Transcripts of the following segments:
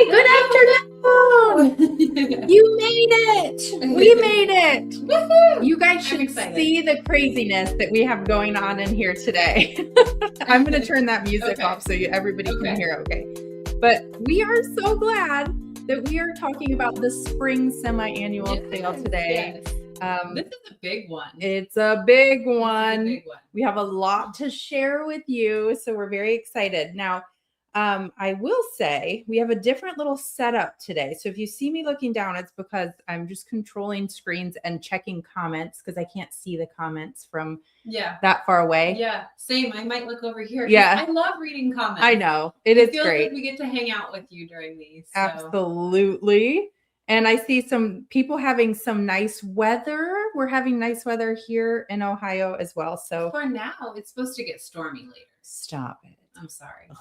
Hi, good afternoon. You made it. We made it. Woohoo! You guys should see the craziness that we have going on in here today. I'm going to turn that music off so everybody can hear, okay? But we are so glad that we are talking about the spring semi-annual sale today. Yes. This is a big one. It's a big one. We have a lot to share with you, so we're very excited. Now, I will say we have a different little setup today. So if you see me looking down, it's because I'm just controlling screens and checking comments because I can't see the comments from that far away. Yeah, same. I might look over here. Yeah. I love reading comments. I know. It is great. Like we get to hang out with you during these. So. Absolutely. And I see some people having some nice weather. We're having nice weather here in Ohio as well. So for now, it's supposed to get stormy later. Stop it. I'm sorry. Ugh.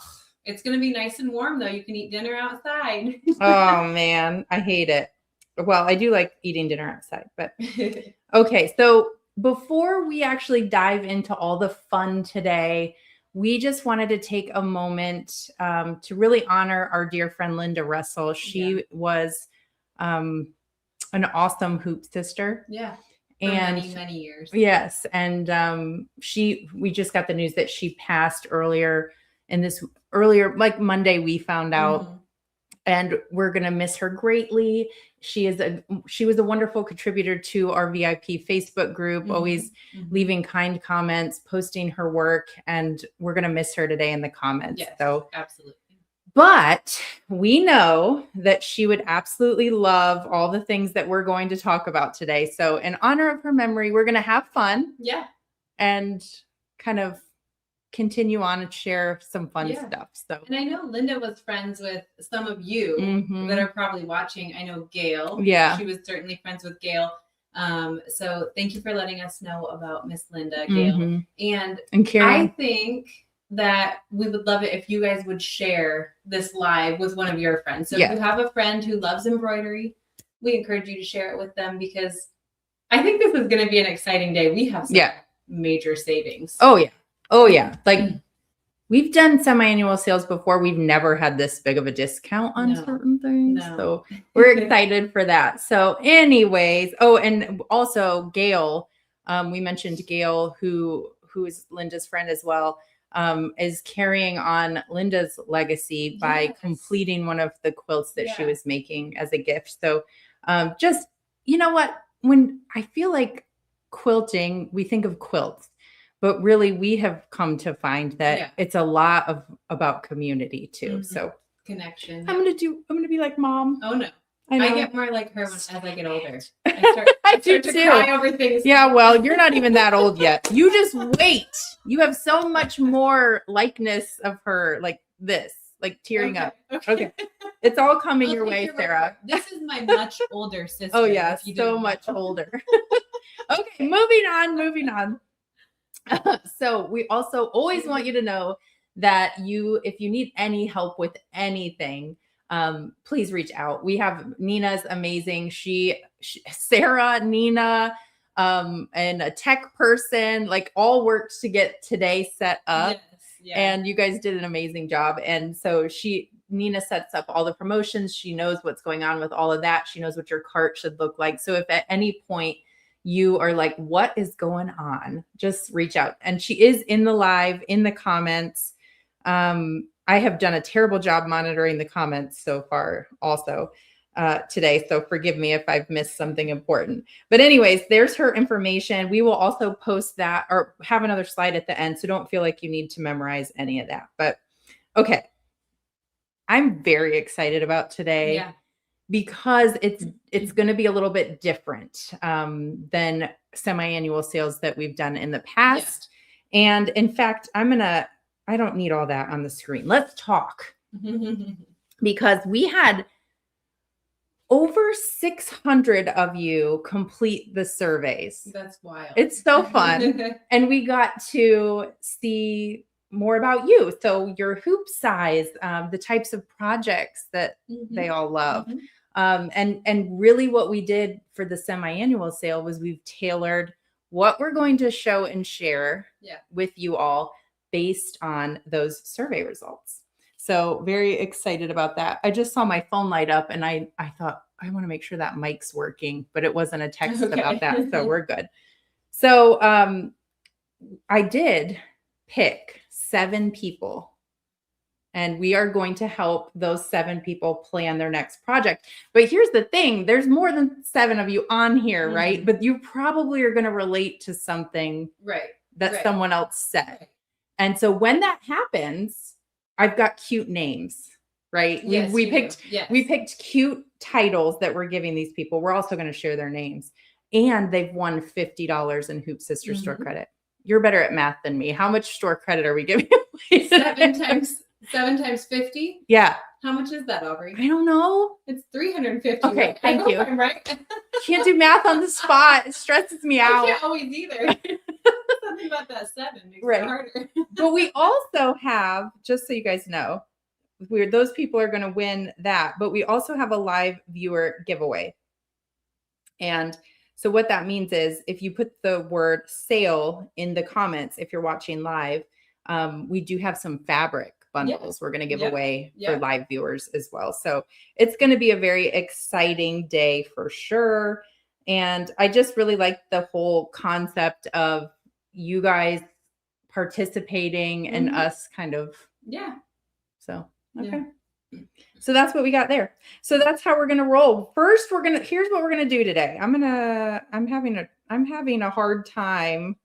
It's going to be nice and warm, though. You can eat dinner outside. Oh, man. I hate it. Well, I do like eating dinner outside, but okay. So before we actually dive into all the fun today, we just wanted to take a moment to really honor our dear friend, Linda Russell. She was an awesome hoop sister. Yeah. And many years. Yes. And we just got the news that she passed earlier, like Monday, we found out, and we're going to miss her greatly. She was a wonderful contributor to our VIP Facebook group, always leaving kind comments, posting her work, and we're going to miss her today in the comments. Yes, so absolutely. But we know that she would absolutely love all the things that we're going to talk about today. So in honor of her memory, we're going to have fun. Yeah. And kind of continue on and share some fun stuff. So, and I know Linda was friends with some of you that are probably watching. I know Gail. Yeah. She was certainly friends with Gail. So thank you for letting us know about Miss Linda, Gail. And Karen. I think that we would love it if you guys would share this live with one of your friends. So if you have a friend who loves embroidery, we encourage you to share it with them because I think this is going to be an exciting day. We have some major savings. Oh yeah. Like we've done semi-annual sales before. We've never had this big of a discount on certain things. So we're excited for that. So anyways, and also Gail, we mentioned Gail, who is Linda's friend as well, is carrying on Linda's legacy by completing one of the quilts that she was making as a gift. So just, you know what, when I feel like quilting, we think of quilts. But really, we have come to find that it's a lot about community too. So connection. I'm gonna be like Mom. Oh no, I get more like her as I get older. I do too. Cry over things. Yeah, well, you're not even that old yet. You just wait. You have so much more likeness of her, like this, like tearing up. Okay, it's all coming your way, Sarah. This is my much older sister. Oh yeah, so much older. Okay, moving on. So we also always want you to know that if you need any help with anything, please reach out. We have Nina's amazing. Sarah, Nina, and a tech person, like all worked to get today set up. Yes, and you guys did an amazing job. And so Nina sets up all the promotions. She knows what's going on with all of that. She knows what your cart should look like. So if at any point you are like, what is going on? Just reach out. And she is in the live, in the comments. I have done a terrible job monitoring the comments so far also today. So forgive me if I've missed something important. But anyways, there's her information. We will also post that or have another slide at the end. So don't feel like you need to memorize any of that. But okay. I'm very excited about today. Yeah. Because it's going to be a little bit different than semi-annual sales that we've done in the past. Yeah. And in fact, I don't need all that on the screen. Let's talk. Because we had over 600 of you complete the surveys. That's wild. It's so fun. And we got to see more about you. So your hoop size, the types of projects that they all love. And really what we did for the semi-annual sale was we've tailored what we're going to show and share with you all based on those survey results. So very excited about that. I just saw my phone light up and I thought, I want to make sure that mic's working, but it wasn't a text about that. So we're good. So I did pick 7 people, and we are going to help those 7 people plan their next project. But here's the thing, there's more than 7 of you on here, right? But you probably are going to relate to something that someone else said. And so when that happens, I've got cute names, right? Yes, we picked cute titles that we're giving these people. We're also going to share their names. And they've won $50 in Hoop Sister store credit. You're better at math than me. How much store credit are we giving away? 7 times 50? Yeah. How much is that, Aubrey? I don't know. It's 350. Okay, right? thank you. I'm right. Can't do math on the spot. It stresses me out. I can't always either. Something about that 7 makes it harder. But we also have, just so you guys know, those people are going to win that. But we also have a live viewer giveaway. And so what that means is if you put the word sale in the comments, if you're watching live, we do have some fabric bundles we're going to give away for live viewers as well. So it's going to be a very exciting day for sure. And I just really like the whole concept of you guys participating and us kind of. Yeah. So, okay. Yeah. So that's what we got there. So that's how we're going to roll. First, here's what we're going to do today. I'm having a hard time.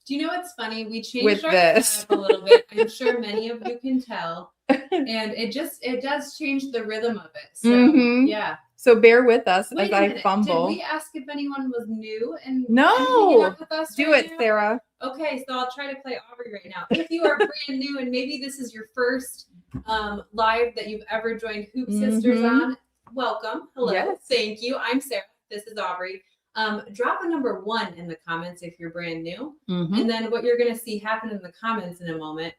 Do you know what's funny? We changed our setup a little bit. I'm sure many of you can tell. And it does change the rhythm of it. So yeah. So bear with us as I fumble. Did we ask if anyone was new and no? With us do it, Sarah. Okay, so I'll try to play Aubrey right now. If you are brand new and maybe this is your first live that you've ever joined Hoop Sisters on, welcome. Hello. Yes. Thank you. I'm Sarah. This is Aubrey. Drop a number 1 in the comments if you're brand new. And then what you're going to see happen in the comments in a moment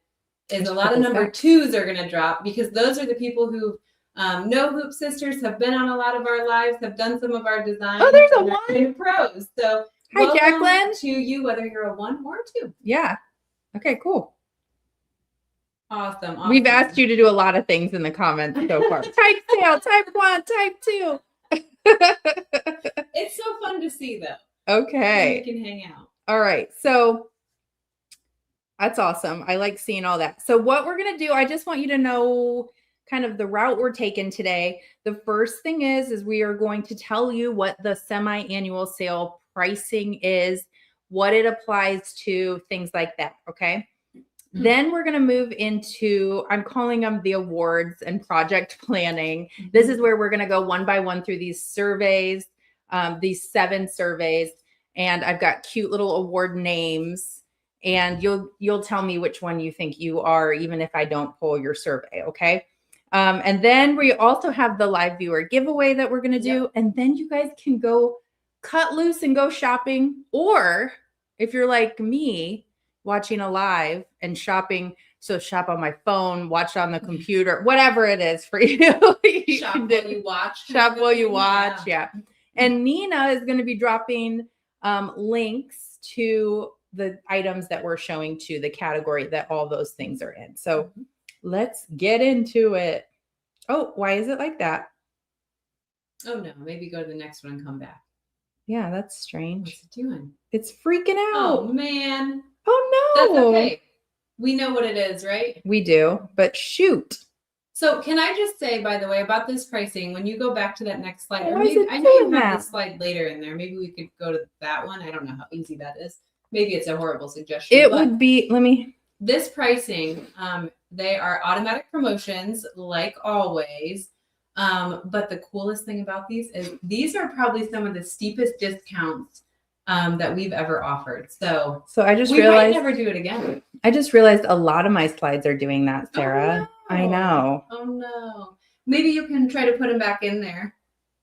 is a lot of number 2s are going to drop, because those are the people who know Hoop Sisters, have been on a lot of our lives, have done some of our designs. Oh, there's a 1. Pros. So hi, Jacqueline. To you, whether you're a 1 or a 2. Yeah. Okay, cool. Awesome. We've asked you to do a lot of things in the comments so far. Type sale, type 1, type 2. It's so fun to see, though. Okay. We can hang out. All right. So that's awesome. I like seeing all that. So what we're going to do, I just want you to know kind of the route we're taking today. The first thing is we are going to tell you what the semi-annual sale pricing is, what it applies to, things like that. Okay. Then we're going to move into, I'm calling them the awards and project planning. This is where we're going to go one by one through these surveys, these 7 surveys. And I've got cute little award names, and you'll tell me which one you think you are, even if I don't pull your survey. Okay. And then we also have the live viewer giveaway that we're going to do. And then you guys can go cut loose and go shopping. Or if you're like me, watching a live and shopping, so shop on my phone, watch on the computer, whatever it is for you. Shop while you watch. Shop while you watch. Yeah. And Nina is going to be dropping links to the items that we're showing to the category that all those things are in. So let's get into it. Oh, why is it like that? Oh no, maybe go to the next one and come back. Yeah, that's strange. What's it doing? It's freaking out. Oh man. Oh no. That's okay. We know what it is, right? We do, but shoot. So can I just say, by the way, about this pricing, when you go back to that next slide, or maybe, I know you have the slide later in there. Maybe we could go to that one. I don't know how easy that is. Maybe it's a horrible suggestion. It would be, this pricing, they are automatic promotions like always. But the coolest thing about these is these are probably some of the steepest discounts that we've ever offered. So I just we realized might never do it again. I just realized a lot of my slides are doing that, Sarah. Oh, no. I know. Oh no. Maybe you can try to put them back in there.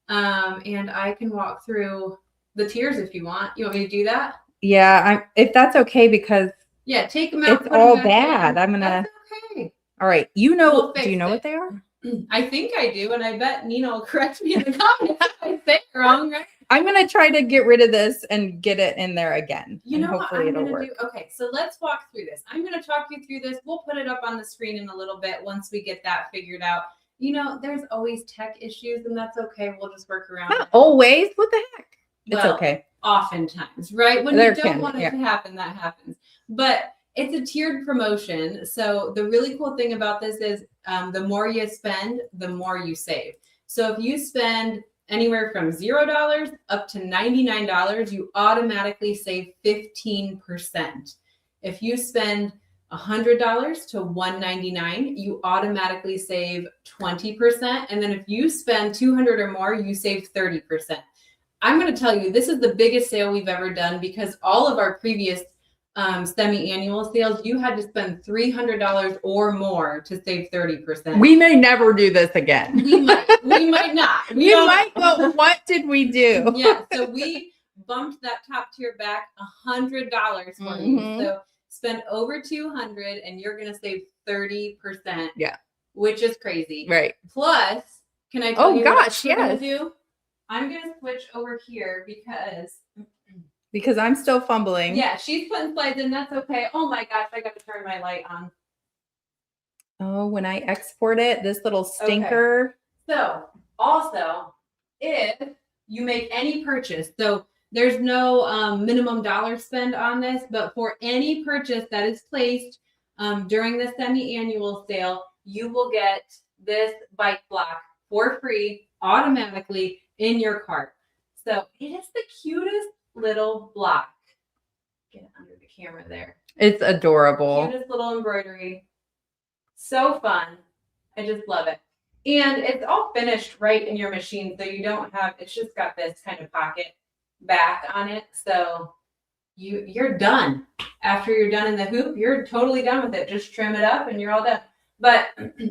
And I can walk through the tiers if you want. You want me to do that? Yeah, if that's okay, because take them out. It's all bad. I'm gonna. That's okay. All right. Do you know what they are? I think I do, and I bet Nina will correct me in the comments if I say it wrong, right? I'm going to try to get rid of this and get it in there again. You know hopefully what I'm it'll going work. to do? Okay, so let's walk through this. I'm going to talk you through this. We'll put it up on the screen in a little bit once we get that figured out. You know, there's always tech issues, and that's okay. We'll just work around it. Not always. What the heck? It's okay. Oftentimes, right? When There you don't want it to happen, that happens. But it's a tiered promotion. So the really cool thing about this is the more you spend, the more you save. So if you spend anywhere from $0 up to $99, you automatically save 15%. If you spend $100 to $199, you automatically save 20%. And then if you spend $200 or more, you save 30%. I'm going to tell you, this is the biggest sale we've ever done because all of our previous semi-annual sales, you had to spend $300 or more to save 30%. We may never do this again. We might not. We might go, what did we do? Yeah, so we bumped that top tier back $100 for you. So spend over $200 and you're going to save 30%. Yeah. Which is crazy. Right. Plus, can I tell you what we're going to do? I'm going to switch over here because I'm still fumbling. Yeah, she's putting slides in. That's okay. Oh my gosh, I got to turn my light on. Oh, when I export it, this little stinker. Okay. So also, if you make any purchase, so there's no minimum dollar spend on this, but for any purchase that is placed during the semi-annual sale, you will get this bike block for free automatically in your cart. So it is the cutest little block. Get it under the camera there. It's adorable. Cutest little embroidery. So fun. I just love it. And it's all finished right in your machine. So you don't have, it's just got this kind of pocket back on it. So you're done. After you're done in the hoop, you're totally done with it. Just trim it up and you're all done. But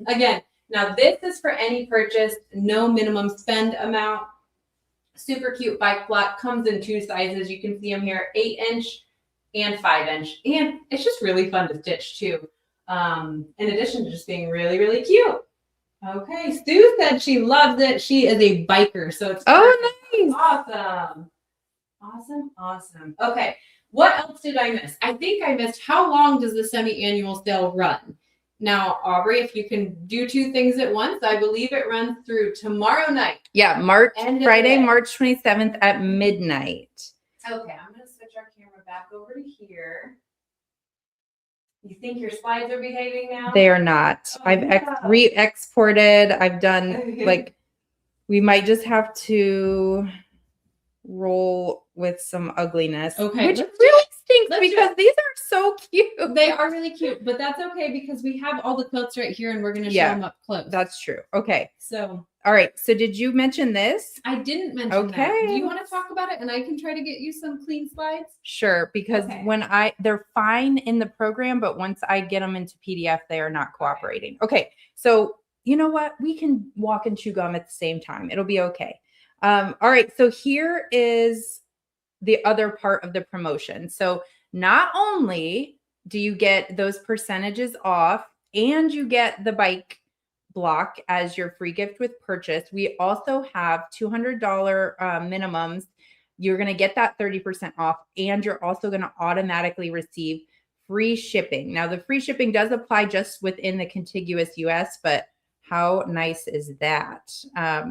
again, now this is for any purchase, no minimum spend amount. Super cute bike block, comes in 2 sizes. You can see them here, 8-inch and 5-inch. And it's just really fun to stitch too. In addition to just being really, really cute. Okay, Sue said she loves it. She is a biker, so it's nice. Awesome. Okay, what else did I miss? I think I missed, how long does the semi-annual sale run? Now, Aubrey, if you can do 2 things at once, I believe it runs through tomorrow night. Yeah, Friday, March 27th at midnight. Okay, I'm going to switch our camera back over to here. You think your slides are behaving now? They are not. Oh, I've re-exported. I've done, we might just have to roll with some ugliness. Okay. Which really stinks because these are so cute. They are really cute, but that's okay because we have all the quilts right here and we're going to show them up close. That's true. Okay. So, all right. So did you mention this? I didn't mention that. Do you want to talk about it and I can try to get you some clean slides? Sure. Because they're fine in the program, but once I get them into PDF, they are not cooperating. Okay. So you know what? We can walk and chew gum at the same time. It'll be okay. All right. So here is the other part of the promotion. So not only do you get those percentages off and you get the bike block as your free gift with purchase, we also have $200 minimums. You're going to get that 30% off and you're also going to automatically receive free shipping. Now the free shipping does apply just within the contiguous US, but how nice is that?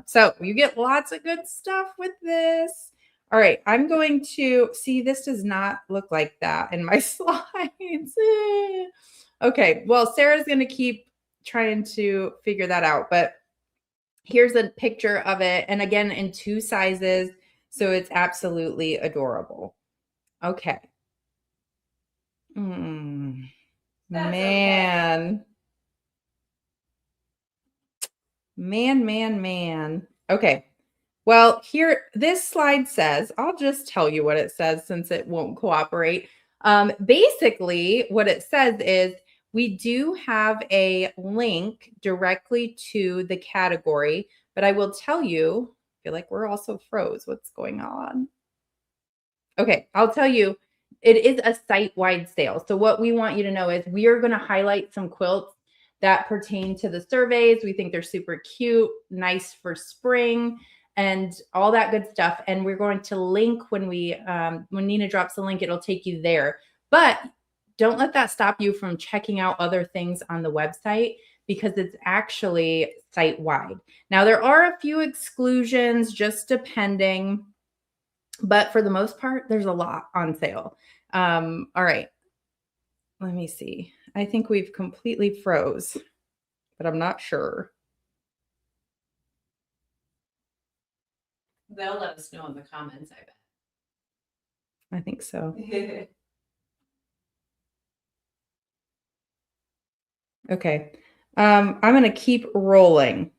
So you get lots of good stuff with this. All right, I'm going to see, this does not look like that in my slides. Okay, well, Sarah's going to keep trying to figure that out, but here's a picture of it. And again, in 2 sizes. So it's absolutely adorable. Okay. Man. Okay. Man. Okay. Well, here, this slide says, I'll just tell you what it says since it won't cooperate. Basically, what it says is we do have a link directly to the category, but I will tell you, I feel like we're also froze. What's going on? Okay, I'll tell you, it is a site-wide sale. So what we want you to know is we are going to highlight some quilts that pertain to the surveys. We think they're super cute, nice for spring. and all that good stuff. And we're going to link when Nina drops the link, it'll take you there. But don't let that stop you from checking out other things on the website, because it's actually site-wide. Now, there are a few exclusions, just depending, but for the most part, there's a lot on sale. All right. Let me see. I think we've completely froze, but I'm not sure. They'll let us know in the comments, I bet. I think so. Okay. I'm going to keep rolling.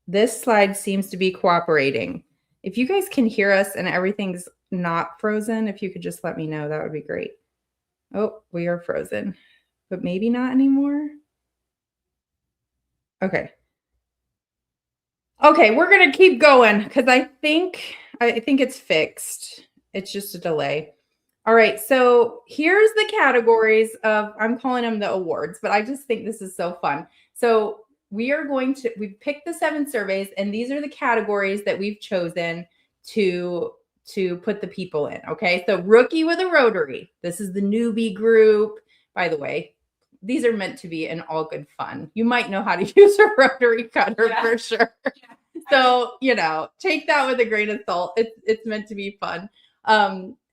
This slide seems to be cooperating. If you guys can hear us and everything's not frozen, if you could just let me know, that would be great. Oh, we are frozen, but maybe not anymore. Okay. Okay, we're going to keep going because I think it's fixed. It's just a delay. All right, so here's the categories of, I'm calling them the awards, but I just think this is so fun. So we've picked the 7 surveys, and these are the categories that we've chosen to put the people in. Okay, so rookie with a rotary. This is the newbie group. By the way, these are meant to be in all good fun. You might know how to use a rotary cutter for sure. Yeah. So, take that with a grain of salt. It's meant to be fun.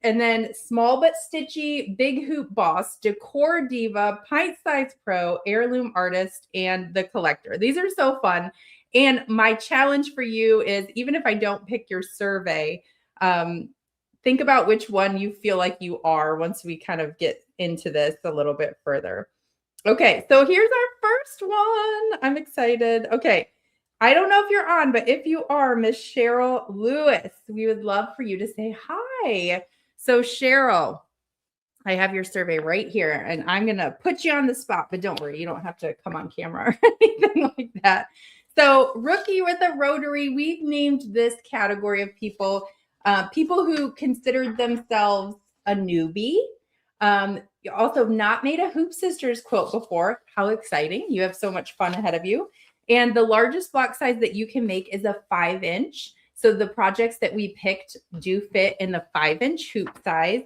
And then small but stitchy, big hoop boss, decor diva, pint size pro, heirloom artist, and the collector. These are so fun. And my challenge for you is, even if I don't pick your survey, think about which one you feel like you are once we kind of get into this a little bit further. Okay, so here's our first one. I'm excited. Okay, I don't know if you're on, but if you are, Miss Cheryl Lewis, we would love for you to say hi. So Cheryl, I have your survey right here, and I'm going to put you on the spot, but don't worry, you don't have to come on camera or anything like that. So rookie with a rotary, we've named this category of people who considered themselves a newbie. You also not made a Hoop Sisters quilt before. How exciting. You have so much fun ahead of you. And the largest block size that you can make is a 5-inch. So the projects that we picked do fit in the 5-inch hoop size.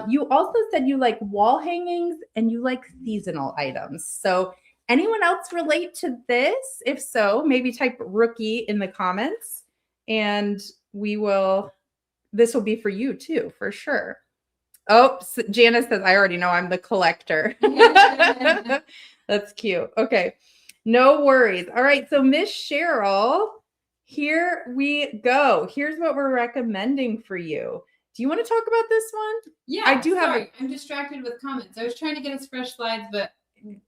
You also said you like wall hangings and you like seasonal items. So anyone else relate to this? If so, maybe type rookie in the comments, and this will be for you too, for sure. Oh, Janice says, I already know I'm the collector. That's cute. Okay. No worries. All right. So Miss Cheryl, here we go. Here's what we're recommending for you. Do you want to talk about this one? Yeah, I do have. I'm distracted with comments. I was trying to get us fresh slides, but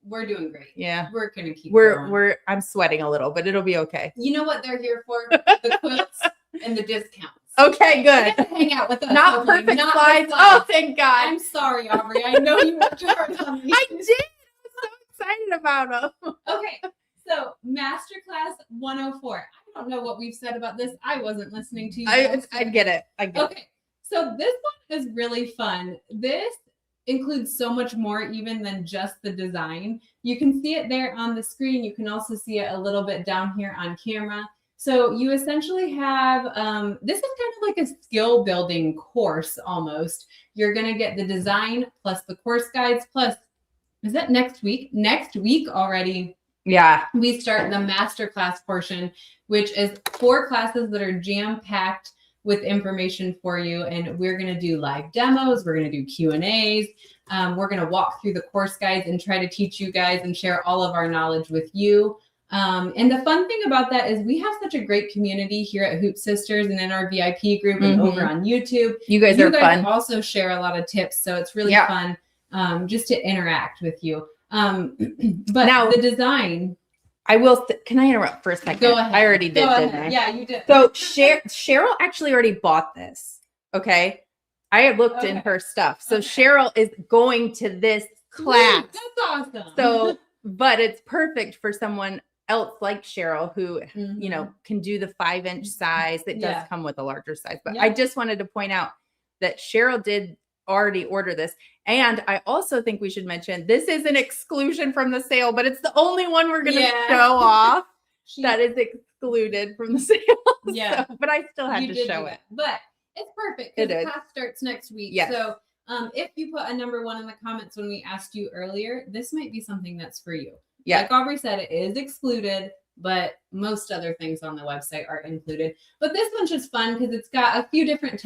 we're doing great. Yeah, we're gonna keep. Going. I'm sweating a little, but it'll be okay. You know what they're here for? The quilts and the discounts. Okay, good. Hang out with us. Not perfect slides. Oh, thank God. I'm sorry, Aubrey. I know you worked hard on these. I did. I'm so excited about them. Okay, so Masterclass 104. I don't know what we've said about this. I wasn't listening to you. I get it. Okay. So this one is really fun. This includes so much more even than just the design. You can see it there on the screen. You can also see it a little bit down here on camera. So you essentially have, this is kind of like a skill building course almost. You're going to get the design plus the course guides plus, is that next week? Next week already. Yeah. We start the masterclass portion, which is 4 classes that are jam-packed with information for you. And we're going to do live demos. We're going to do Q&As. We're going to walk through the course guides and try to teach you guys and share all of our knowledge with you. And the fun thing about that is we have such a great community here at Hoop Sisters and in our VIP group and over on YouTube. You guys are fun. Also share a lot of tips. So it's really fun just to interact with you. But now the design. Can I interrupt for a second? Go ahead. I already did, didn't I? Yeah, you did. So Cheryl actually already bought this. Okay. I had looked in her stuff. So Cheryl is going to this class. That's awesome. So, but it's perfect for someone else like Cheryl who, can do the 5-inch size. That does come with a larger size. But I just wanted to point out that Cheryl did already order this. And I also think we should mention this is an exclusion from the sale, but it's the only one we're going to show off that is exclusive excluded from the sale. Yeah. So, but I still had to show it. But it's perfect because the class starts next week. Yes. So if you put a number 1 in the comments when we asked you earlier, this might be something that's for you. Yeah. Like Aubrey said, it is excluded, but most other things on the website are included. But this one's just fun because it's got a few different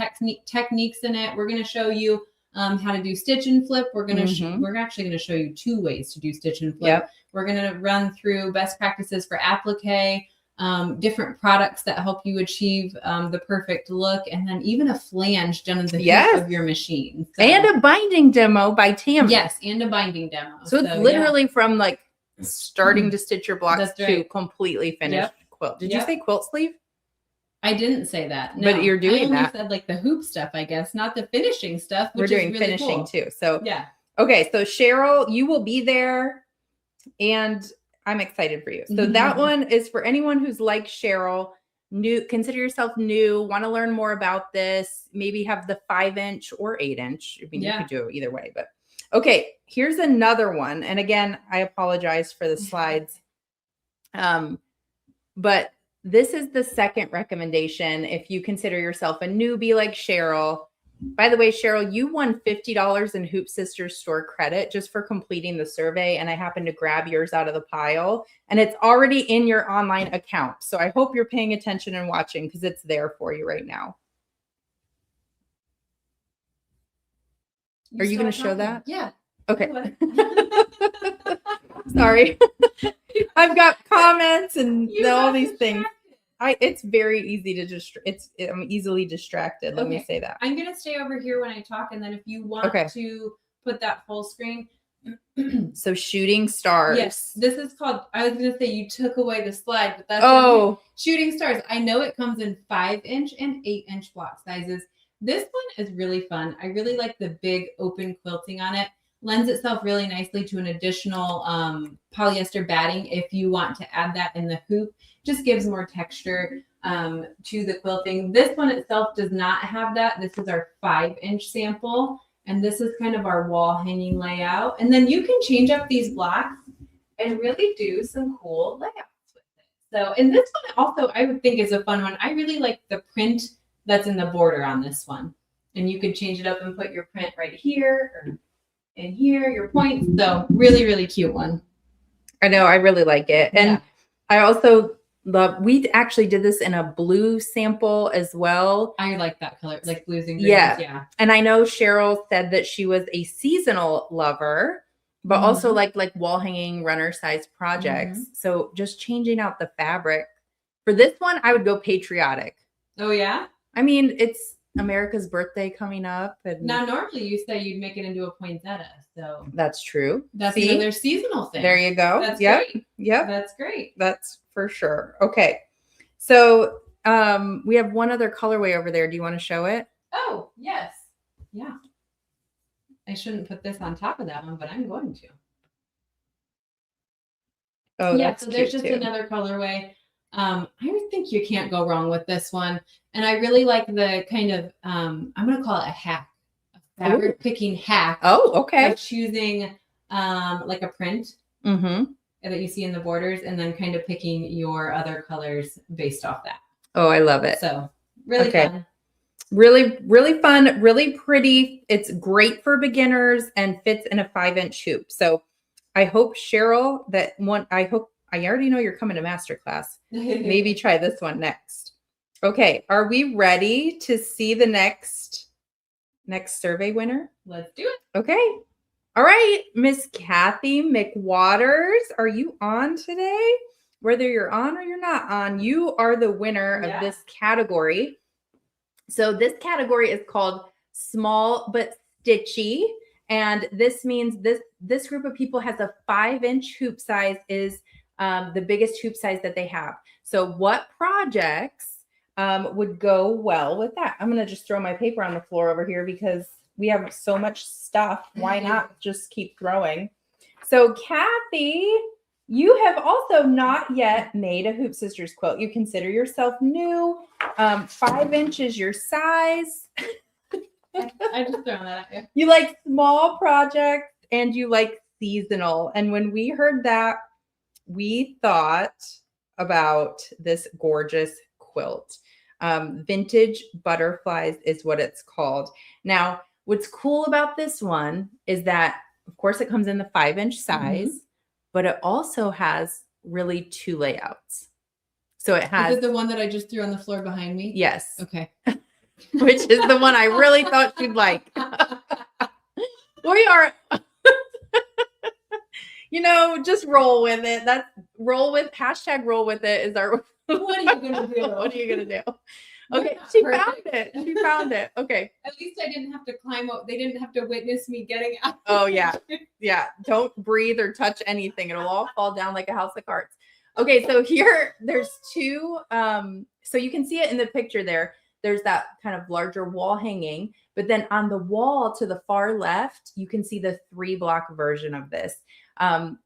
techniques in it. We're going to show you how to do stitch and flip. We're going to we're actually going to show you 2 ways to do stitch and flip. Yep. We're going to run through best practices for applique, different products that help you achieve the perfect look, and then even a flange done in the hoop of your machine. So, and a binding demo by Tammy. Yes, and a binding demo. So it's literally from like starting to stitch your blocks to completely finished quilt. Did you say quilt sleeve? I didn't say that. No, but you're doing that. I said like the hoop stuff, I guess, not the finishing stuff. Which We're doing is really finishing cool. too. So okay, so Cheryl, you will be there, and I'm excited for you. So that one is for anyone who's like Cheryl, new, consider yourself new, want to learn more about this, maybe have the 5-inch or 8-inch. I mean, you could do it either way, but okay, here's another one. And again, I apologize for the slides. But this is the second recommendation. If you consider yourself a newbie like Cheryl, by the way, Cheryl, you won $50 in Hoop Sisters store credit just for completing the survey. And I happened to grab yours out of the pile, and it's already in your online account. So I hope you're paying attention and watching because it's there for you right now. Are you going to show that? Yeah. Okay. Sorry. I've got comments and all these things. It's very easy to I'm easily distracted. Let me say that. I'm going to stay over here when I talk. And then if you want to put that full screen. So shooting stars. Yes. This is called, I was going to say you took away the slide, but that's shooting stars. I know it comes in 5-inch and 8-inch block sizes. This one is really fun. I really like the big open quilting on it. Lends itself really nicely to an additional polyester batting if you want to add that in the hoop. Just gives more texture to the quilting. This one itself does not have that. This is our 5-inch sample, and this is kind of our wall hanging layout. And then you can change up these blocks and really do some cool layouts with it. So, and this one also I would think is a fun one. I really like the print that's in the border on this one. And you could change it up and put your print right here or in here, your points. So really, really cute one. I know. I really like it. And I also love, we actually did this in a blue sample as well. I like that color, like blues and greens. Yeah. And I know Cheryl said that she was a seasonal lover, but also like wall hanging runner size projects. So just changing out the fabric. For this one, I would go patriotic. Oh, yeah? I mean, it's America's birthday coming up. And now, normally you say you'd make it into a poinsettia. So that's true. That's another seasonal thing. There you go. That's great. Yep. That's great. That's for sure. Okay. So we have one other colorway over there. Do you want to show it? Oh, yes. Yeah. I shouldn't put this on top of that one, but I'm going to. Oh, yeah. That's so there's just another colorway. I would think you can't go wrong with this one. And I really like the kind of, I'm going to call it a hack, a fabric picking hack. Oh, okay. Of choosing like a print that you see in the borders and then kind of picking your other colors based off that. Oh, I love it. So really fun. Really, really fun, really pretty. It's great for beginners and fits in a 5-inch hoop. So I hope, Cheryl, I already know you're coming to masterclass. Maybe try this one next. Okay. Are we ready to see the next survey winner? Let's do it. Okay. All right. Miss Kathy McWaters, are you on today? Whether you're on or you're not on, you are the winner of this category. So this category is called Small But Stitchy. And this means this group of people has a 5-inch hoop size is the biggest hoop size that they have. So what projects would go well with that? I'm going to just throw my paper on the floor over here because we have so much stuff. Why not just keep throwing? So Kathy, you have also not yet made a Hoop Sisters quilt. You consider yourself new. 5 inches your size. I just thrown that at you. You like small projects and you like seasonal. And when we heard that, we thought about this gorgeous quilt. Vintage Butterflies is what it's called. Now, what's cool about this one is that, of course, it comes in the 5-inch size, but it also has really 2 layouts. So it has. Is it the one that I just threw on the floor behind me? Yes. Okay. Which is the one I really thought you'd like. We are, just roll with it. That's roll with it is our. What are you gonna do? What are you gonna do? Okay, she found it. Okay. At least I didn't have to climb up. They didn't have to witness me getting out. Oh yeah, yeah. Don't breathe or touch anything; it'll all fall down like a house of cards. Okay, so here there's 2. So you can see it in the picture there. There's that kind of larger wall hanging, but then on the wall to the far left, you can see the 3-block version of this. And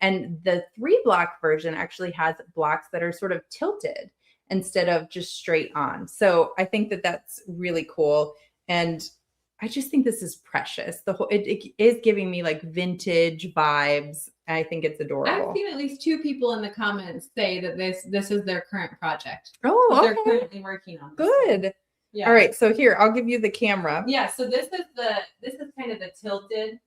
the 3-block version actually has blocks that are sort of tilted instead of just straight on. So I think that that's really cool. And I just think this is precious. It is giving me like vintage vibes. I think it's adorable. I've seen at least 2 people in the comments say that this is their current project. Oh, okay. They're currently working on. Good. Yeah. All right. So here, I'll give you the camera. Yeah. So this is kind of the tilted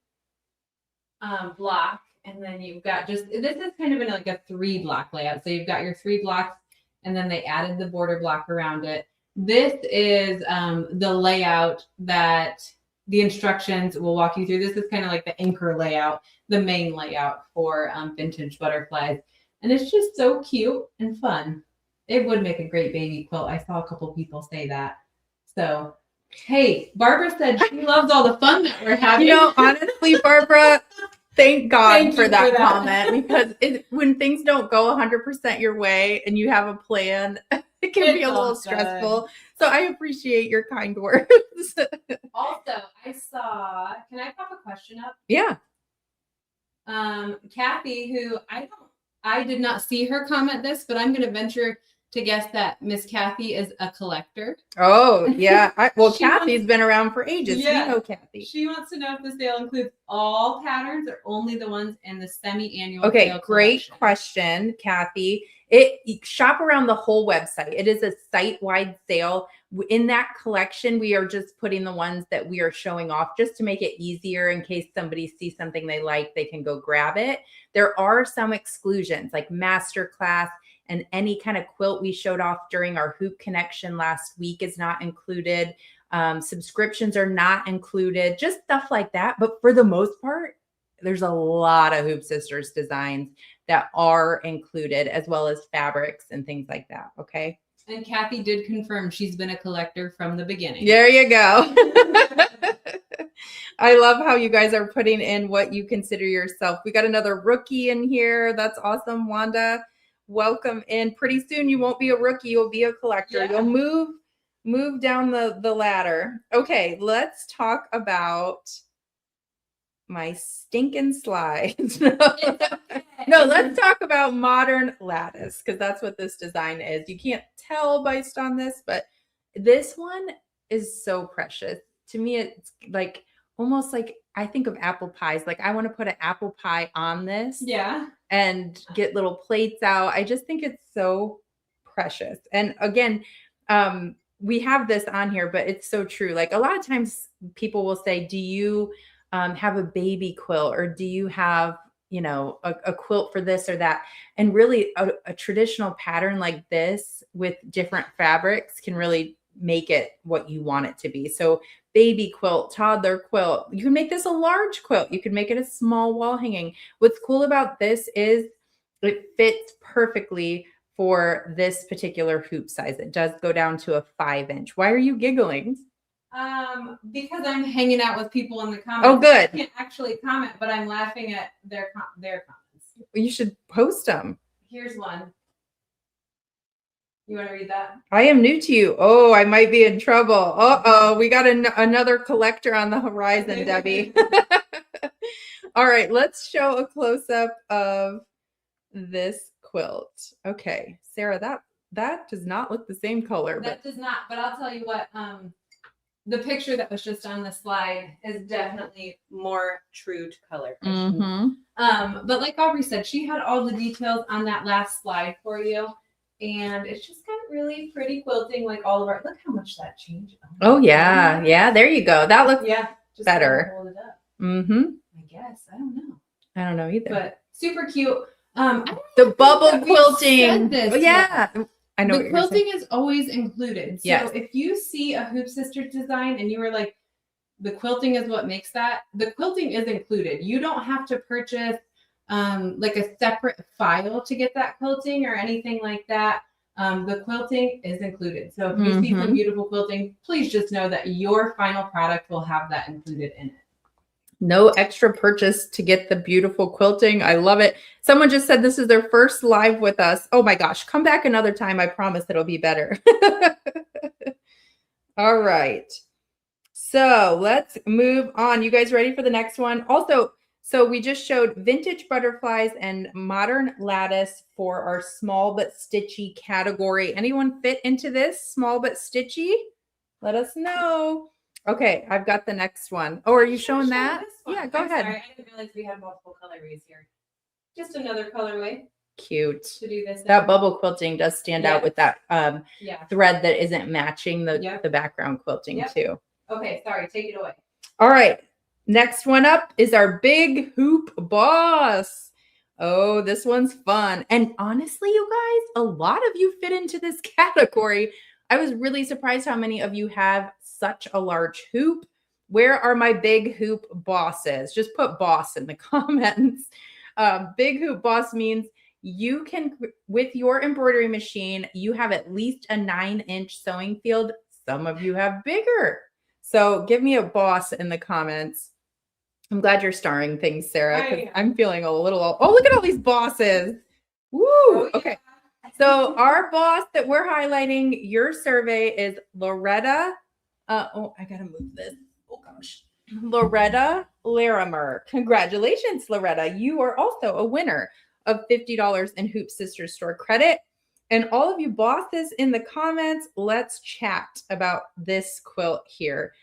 block. And then you've got this is kind of in like a 3-block layout. So you've got your 3 blocks and then they added the border block around it. This is the layout that the instructions will walk you through. This is kind of like the anchor layout, the main layout for Vintage Butterflies. And it's just so cute and fun. It would make a great baby quilt. I saw a couple people say that. So, hey, Barbara said she loves all the fun that we're having. Honestly, Barbara, thank God for that comment, because when things don't go 100% your way and you have a plan, it can be a little stressful. So I appreciate your kind words. Also, I saw, can I pop a question up? Yeah. Kathy, who I did not see her comment this, but I'm going to venture to guess that Miss Kathy is a collector. Oh, yeah. Kathy's been around for ages. Yeah. We know Kathy. She wants to know if the sale includes all patterns or only the ones in the semi-annual Okay, sale great question, Kathy. Shop around the whole website. It is a site-wide sale. In that collection, we are just putting the ones that we are showing off just to make it easier in case somebody sees something they like, they can go grab it. There are some exclusions like Masterclass, and any kind of quilt we showed off during our Hoop Connection last week is not included. Subscriptions are not included, just stuff like that. But for the most part, there's a lot of Hoop Sisters designs that are included, as well as fabrics and things like that. Okay. And Kathy did confirm she's been a collector from the beginning. There you go. I love how you guys are putting in what you consider yourself. We got another rookie in here. That's awesome, Wanda. Welcome in. Pretty soon you won't be a rookie, you'll be a collector. Yeah. You'll move down the ladder. Okay, let's talk about my stinking slides. No, let's talk about modern lattice, because that's what this design is. You can't tell based on this, but this one is so precious. To me, it's like almost like I think of apple pies. Like I want to put an apple pie on this. Yeah. And get little plates out. I just think it's so precious. And again, we have this on here, but it's so true. Like a lot of times people will say, do you have a baby quilt, or do you have, a quilt for this or that? And really a traditional pattern like this with different fabrics can really make it what you want it to be. So baby quilt, toddler quilt, you can make this a large quilt. You can make it a small wall hanging. What's cool about this is it fits perfectly for this particular hoop size. It does go down to a 5-inch. Why are you giggling? Because I'm hanging out with people in the comments. Oh, good. I can't actually comment, but I'm laughing at their comments. You should post them. Here's one. You want to read that? I am new to you. Oh, I might be in trouble. Uh-oh, we got another collector on the horizon, Debbie. All right, let's show a close-up of this quilt. Okay, Sarah, that does not look the same color. That does not, but I'll tell you what, the picture that was just on the slide is definitely more true to color. Mm-hmm. But like Aubrey said, she had all the details on that last slide for you. and it's just got really pretty quilting, like all of our, look how much that changed. Oh yeah. Yeah. There you go. That looks just better. Hold it up. I guess. I don't know. I don't know either. But super cute. The bubble quilting. Oh, yeah. I know. The quilting is always included. So yes. if you see a Hoop Sisters design and you were like, the quilting is what makes that, the quilting is included. You don't have to purchase like a separate file to get that quilting or anything like that. The quilting is included. So if you see some beautiful quilting, please just know that your final product will have that included in it. No extra purchase to get the beautiful quilting. I love it. Someone just said this is their first live with us. Oh my gosh, come back another time. I promise it'll be better. All right. So let's move on. You guys ready for the next one? Also, so we just showed vintage butterflies and modern lattice for our small but stitchy category. Anyone fit into this small but stitchy? Let us know. Okay, I've got the next one. Oh, are you showing that? Yeah, go ahead. Sorry, I didn't realize we had multiple colorways here. Just another colorway. Cute. To do this. That bubble quilting does stand out with that thread that isn't matching the background quilting too. Okay, sorry, take it away. All right, next one up is our big hoop boss. Oh, this one's fun. And honestly, you guys, a lot of you fit into this category. I was really surprised how many of you have such a large hoop. Where are my big hoop bosses? Just put boss in the comments. Big hoop boss means you can, with your embroidery machine, you have at least a 9-inch sewing field. Some of you have bigger. So give me a boss in the comments. I'm glad you're starring things, Sarah, because I'm feeling a little, oh, look at all these bosses. Woo. Oh, yeah. Okay. So our boss that we're highlighting, your survey is Loretta. Oh, I got to move this. Oh, gosh. Loretta Larimer. Congratulations, Loretta. You are also a winner of $50 in Hoop Sisters store credit. And all of you bosses in the comments, let's chat about this quilt here.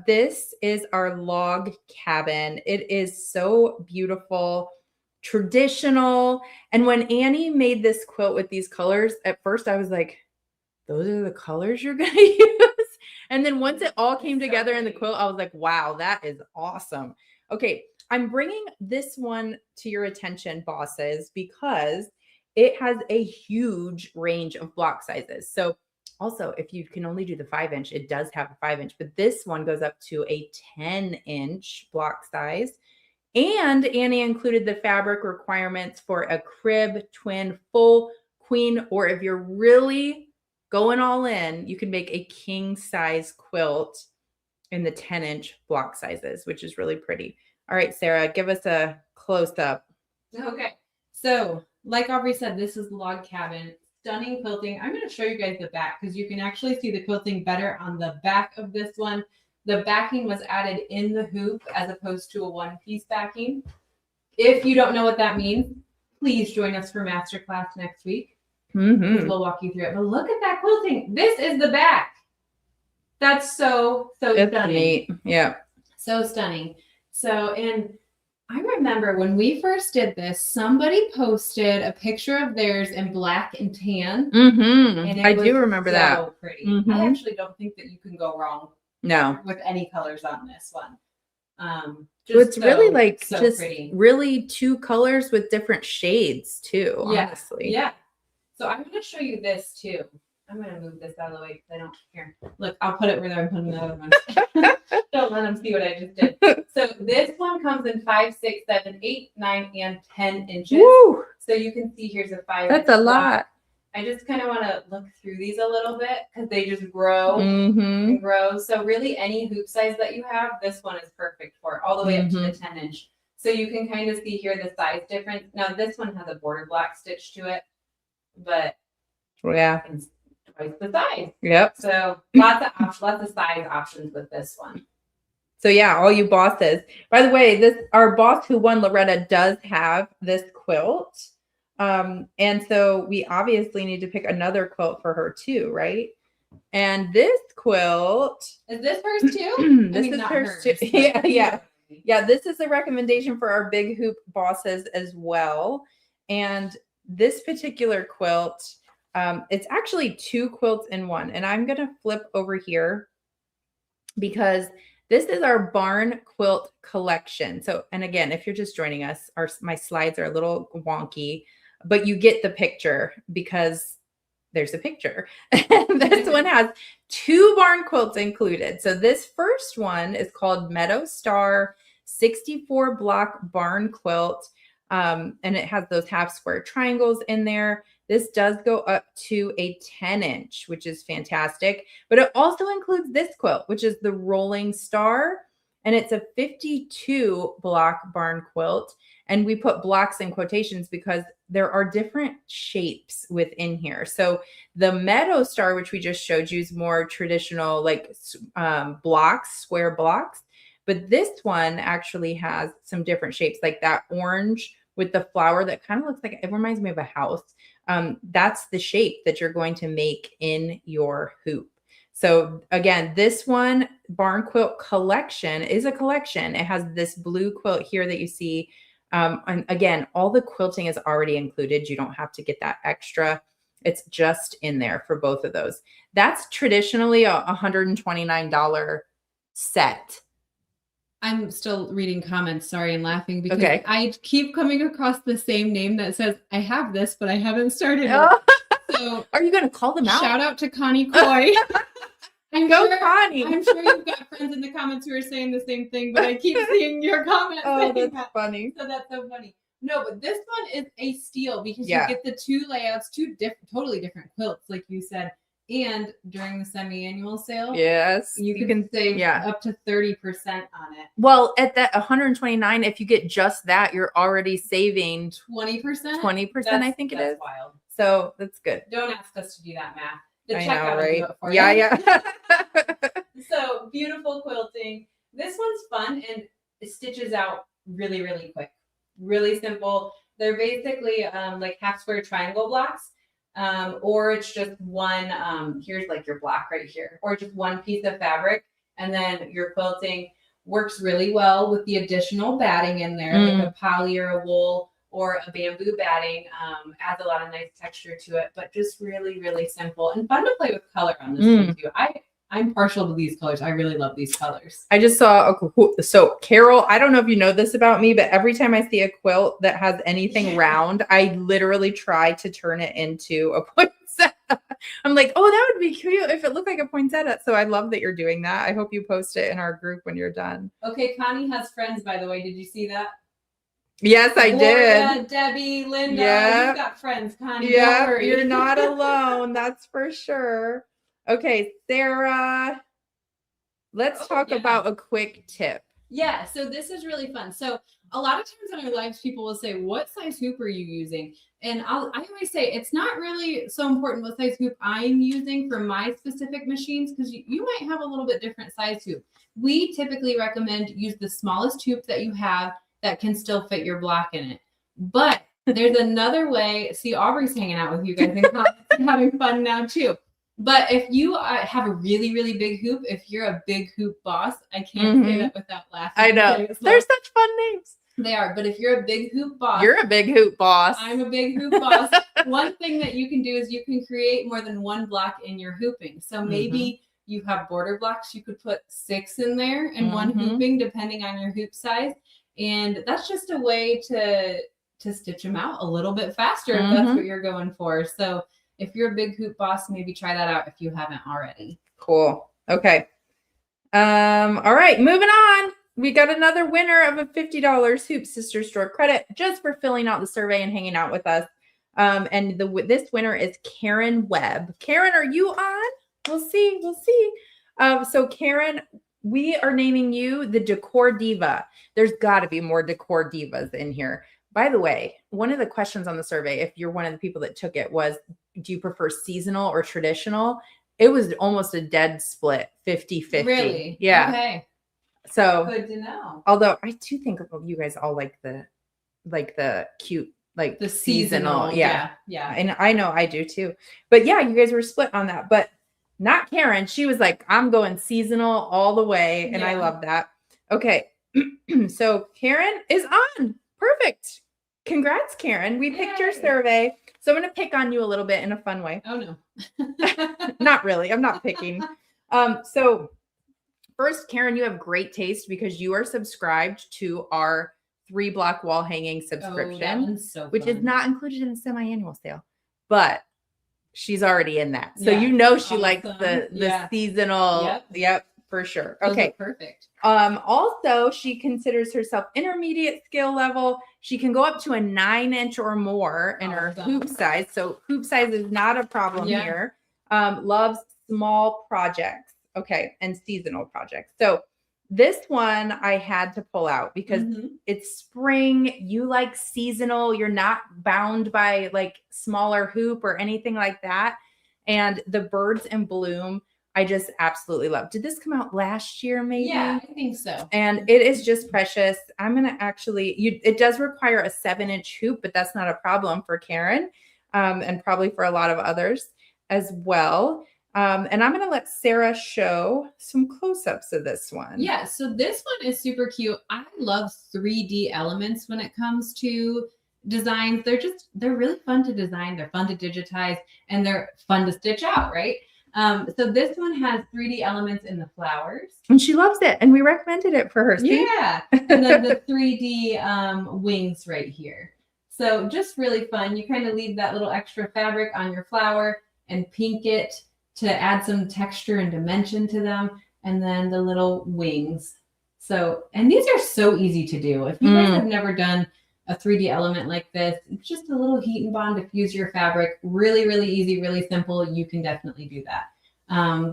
This is our log cabin. It is so beautiful, traditional. And when Annie made this quilt with these colors, at first I was like, those are the colors you're going to use? And then once it all came together in the quilt, I was like, wow, that is awesome. Okay, I'm bringing this one to your attention, bosses, because it has a huge range of block sizes. So also, if you can only do the 5-inch, it does have a 5-inch, but this one goes up to a 10-inch block size. And Annie included the fabric requirements for a crib, twin, full, queen, or if you're really going all in, you can make a king size quilt in the 10-inch block sizes, which is really pretty. All right, Sarah, give us a close up. Okay. So like Aubrey said, this is log cabin, stunning quilting. I'm going to show you guys the back because you can actually see the quilting better on the back of this one. The backing was added in the hoop as opposed to a one-piece backing. If you don't know what that means, please join us for masterclass next week. We'll walk you through it. But look at that quilting. This is the back. That's so stunning. Neat. Yeah. So stunning. So, and I remember when we first did this, somebody posted a picture of theirs in black and tan. And I do remember that. Pretty. I actually don't think that you can go wrong. No. With any colors on this one. So it's really like just pretty. Really two colors with different shades too, honestly. Yeah. So I'm going to show you this too. I'm going to move this out of the way because I don't care. Look, I'll put it where I'm putting the other one. Don't let them see what I just did. So this one comes in 5, 6, 7, 8, 9, and 10 inches. Woo! So you can see here's a 5. That's a lot. I just kind of want to look through these a little bit because they just grow and grow. So really any hoop size that you have, this one is perfect for, all the way up to the 10-inch. So you can kind of see here the size difference. Now this one has a border block stitch to it, but it's twice the size. Yep. So lots of size options with this one. So yeah, all you bosses. By the way, our boss who won, Loretta, does have this quilt. And so we obviously need to pick another quilt for her too, right? And this quilt is this hers too? This is hers too. Yeah. This is a recommendation for our big hoop bosses as well. And this particular quilt, It's actually 2 quilts in one. And I'm going to flip over here because this is our barn quilt collection. So, and again, if you're just joining us, my slides are a little wonky, but you get the picture because there's a picture. This one has 2 barn quilts included. So this first one is called Meadow Star 64 block barn quilt. And it has those half square triangles in there. This does go up to a 10-inch, which is fantastic. But it also includes this quilt, which is the Rolling Star. And it's a 52 block barn quilt. And we put blocks in quotations because there are different shapes within here. So the Meadow Star, which we just showed you, is more traditional, like blocks, square blocks. But this one actually has some different shapes, like that orange with the flower that kind of looks like, it reminds me of a house. That's the shape that you're going to make in your hoop. So again, this one, Barn Quilt Collection, is a collection. It has this blue quilt here that you see. And again, all the quilting is already included. You don't have to get that extra. It's just in there for both of those. That's traditionally a $129 set. I'm still reading comments, sorry, and laughing because I keep coming across the same name that says, I have this, but I haven't started it. So are you going to call them out? Shout out to Connie Coy. Connie. I'm sure you've got friends in the comments who are saying the same thing, but I keep seeing your comments. Oh, that's funny. So that's so funny. No, but this one is a steal because you get the 2 layouts, 2 totally different quilts, like you said. And during the semi-annual sale, you can save up to 30% on it. Well, at that $129, if you get just that, you're already saving 20%. 20%, I think it is. That's wild. So that's good. Don't ask us to do that math. The I checkout know, right? will do it for you. Yeah. So beautiful quilting. This one's fun and it stitches out really, really quick. Really simple. They're basically like half square triangle blocks. Or it's just one, here's like your block right here, or just one piece of fabric. And then your quilting works really well with the additional batting in there, like a poly or a wool or a bamboo batting, adds a lot of nice texture to it, but just really, really simple and fun to play with color on this one too. I'm partial to these colors. I really love these colors. I just saw so Carol, I don't know if you know this about me, but every time I see a quilt that has anything round, I literally try to turn it into a poinsettia. I'm like, oh, that would be cute if it looked like a poinsettia. So I love that you're doing that. I hope you post it in our group when you're done. Okay, Connie has friends, by the way. Did you see that? Yes, I did. Debbie, Linda, you've got friends, Connie. Yeah, you're not alone. That's for sure. Okay, Sarah, let's talk about a quick tip. Yeah, so this is really fun. So a lot of times in our lives, people will say, what size hoop are you using? And I always say, it's not really so important what size hoop I'm using for my specific machines, because you might have a little bit different size hoop. We typically recommend use the smallest hoop that you have that can still fit your block in it. But there's another way. See, Aubrey's hanging out with you guys and having fun now too. But if you have a really, really big hoop, if you're a big hoop boss, I can't say that without laughing. I know. They're such fun names. They are. But if you're a big hoop boss. You're a big hoop boss. I'm a big hoop boss. One thing that you can do is you can create more than one block in your hooping. So maybe you have border blocks. You could put 6 in there and one hooping, depending on your hoop size. And that's just a way to stitch them out a little bit faster if that's what you're going for. So if you're a big hoop boss, maybe try that out if you haven't already. Cool. Okay. All right, moving on. We got another winner of a $50 Hoop Sister Store credit just for filling out the survey and hanging out with us. And this winner is Karen Webb. Karen, are you on? We'll see. We'll see. So Karen, we are naming you the Decor Diva. There's got to be more Decor Divas in here. By the way, one of the questions on the survey, if you're one of the people that took it, was, do you prefer seasonal or traditional? It was almost a dead split, 50-50. Really? Yeah. Okay. So good to know. Although I do think you guys all like the cute, like the seasonal. Yeah. And I know I do too. But yeah, you guys were split on that. But not Karen. She was like, I'm going seasonal all the way. And I love that. Okay. So Karen is on. Perfect. Congrats, Karen. We picked your survey. So I'm going to pick on you a little bit in a fun way. Oh, no. Not really. I'm not picking. So first, Karen, you have great taste because you are subscribed to our 3-block wall hanging subscription, which is not included in the semi-annual sale, but she's already in that. So you know she likes the seasonal. Yep, for sure. Okay. Perfect. Also, she considers herself intermediate skill level. She can go up to a 9-inch or more in her hoop size. So hoop size is not a problem here. Loves small projects. Okay. And seasonal projects. So this one I had to pull out because it's spring. You like seasonal. You're not bound by like smaller hoop or anything like that. And the birds in bloom, I just absolutely love. Did this come out last year, maybe? Yeah, I think so. And it is just precious. I'm going to actually, it does require a 7-inch hoop, but that's not a problem for Karen and probably for a lot of others as well. And I'm going to let Sarah show some close-ups of this one. Yeah, so this one is super cute. I love 3D elements when it comes to designs. They're really fun to design. They're fun to digitize, and they're fun to stitch out, right? So this one has 3D elements in the flowers. And she loves it. And we recommended it for her. See? Yeah. And then the 3D wings right here. So just really fun. You kind of leave that little extra fabric on your flower and pink it to add some texture and dimension to them. And then the little wings. So, and these are so easy to do. If you guys have never done a 3D element like this, it's just a little heat and bond to fuse your fabric. Really, really easy, really simple. You can definitely do that.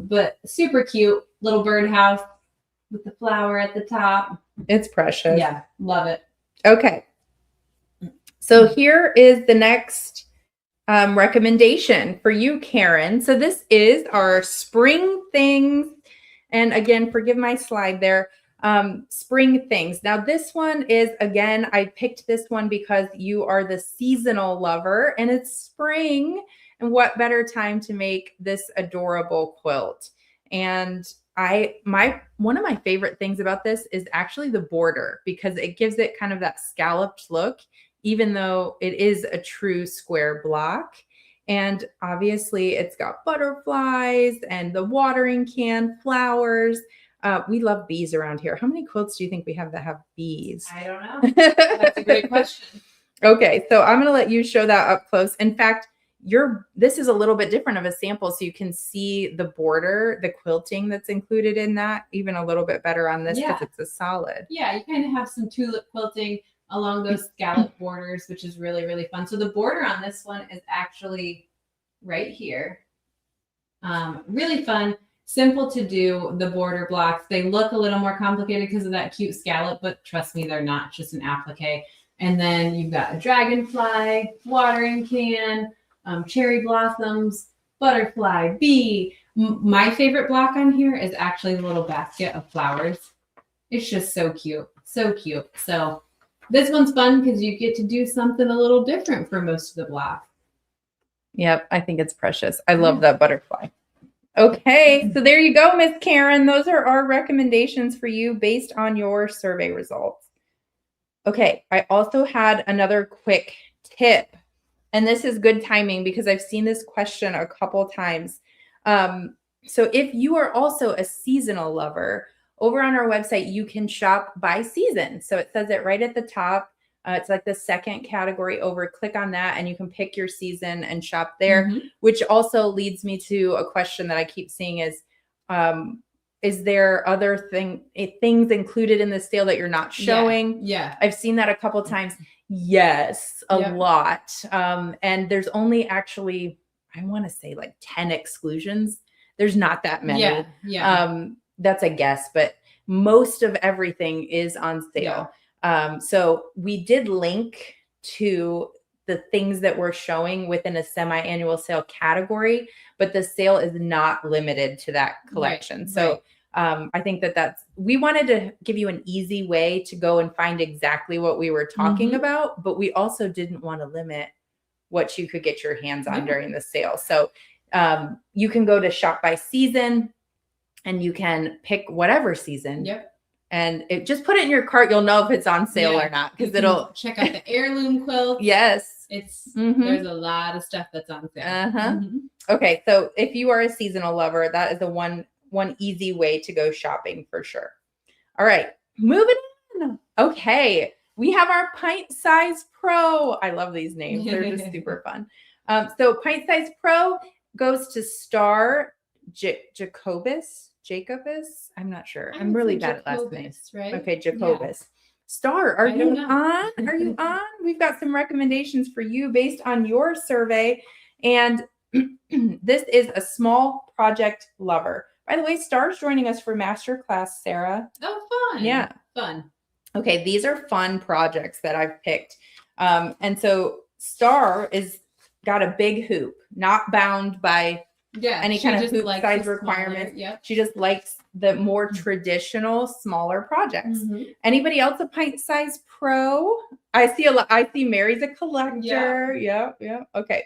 But super cute little birdhouse with the flower at the top. It's precious. Yeah, love it. Okay. So here is the next recommendation for you, Karen. So this is our spring things. And again, forgive my slide there. Spring things. Now this one is, again, I picked this one because you are the seasonal lover and it's spring. And what better time to make this adorable quilt? And one of my favorite things about this is actually the border because it gives it kind of that scalloped look, even though it is a true square block. And obviously it's got butterflies and the watering can, flowers. We love bees around here. How many quilts do you think we have that have bees? I don't know. That's a great question. Okay, so I'm going to let you show that up close. In fact, this is a little bit different of a sample, so you can see the border, the quilting that's included in that, even a little bit better on this because it's a solid. Yeah, you kind of have some tulip quilting along those scallop borders, which is really, really fun. So the border on this one is actually right here. Really fun. Simple to do, the border blocks. They look a little more complicated because of that cute scallop, but trust me, they're not. It's just an applique. And then you've got a dragonfly, watering can, cherry blossoms, butterfly, bee. My favorite block on here is actually the little basket of flowers. It's just so cute. So cute. So this one's fun because you get to do something a little different for most of the block. Yep, I think it's precious. I love that butterfly. Okay, so there you go, Miss Karen. Those are our recommendations for you based on your survey results. Okay, I also had another quick tip, and this is good timing because I've seen this question a couple times. So if you are also a seasonal lover, over on our website, you can shop by season. So it says it right at the top. It's like the second category over. Click on that and you can pick your season and shop there, which also leads me to a question that I keep seeing is there other things included in the sale that you're not showing? Yeah. I've seen that a couple times. Yes, a lot. And there's only actually, I want to say like 10 exclusions. There's not that many. Yeah. That's a guess, but most of everything is on sale. So we did link to the things that we're showing within a semi-annual sale category, but the sale is not limited to that collection. So I think we wanted to give you an easy way to go and find exactly what we were talking about, but we also didn't want to limit what you could get your hands on during the sale. So you can go to shop by season and you can pick whatever season. And just put it in your cart. You'll know if it's on sale or not, because it'll check out the heirloom quilt. Yes. There's a lot of stuff that's on sale. Okay. So if you are a seasonal lover, that is the one easy way to go shopping for sure. All right. Moving on. Okay. We have our Pint Size Pro. I love these names. They're just super fun. So Pint Size Pro goes to Star Jacobus. I'm not sure. I'm really bad at last names. Right? Okay, Jacobus. Yeah. Star, are you on? Are you on? We've got some recommendations for you based on your survey. And this is a small project lover. By the way, Star's joining us for masterclass, Sarah. Oh, fun. Yeah. Fun. Okay, these are fun projects that I've picked. And so Star is got a big hoop, not bound by any kind of hoop size requirements. Yep. She just likes the more traditional, smaller projects. Anybody else a Pint Size Pro? I see Mary's a collector. Yeah. Okay.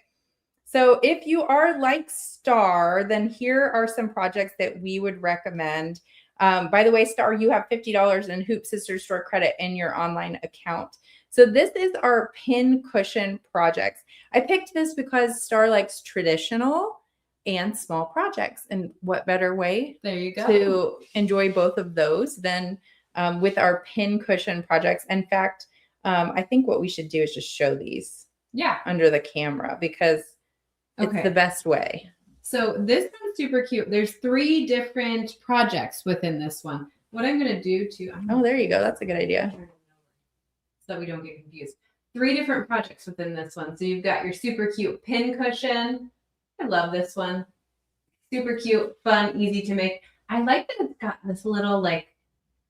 So if you are like Star, then here are some projects that we would recommend. By the way, Star, you have $50 in Hoop Sisters store credit in your online account. So this is our pin cushion projects. I picked this because Star likes traditional and small projects. And what better way to enjoy both of those than with our pin cushion projects. In fact, I think what we should do is just show these under the camera, because it's the best way. So this one's super cute. There's 3 different projects within this one. What I'm going to do there you go. That's a good idea. So we don't get confused. 3 different projects within this one. So you've got your super cute pin cushion. I love this one. Super cute, fun, easy to make. I like that it's got this little like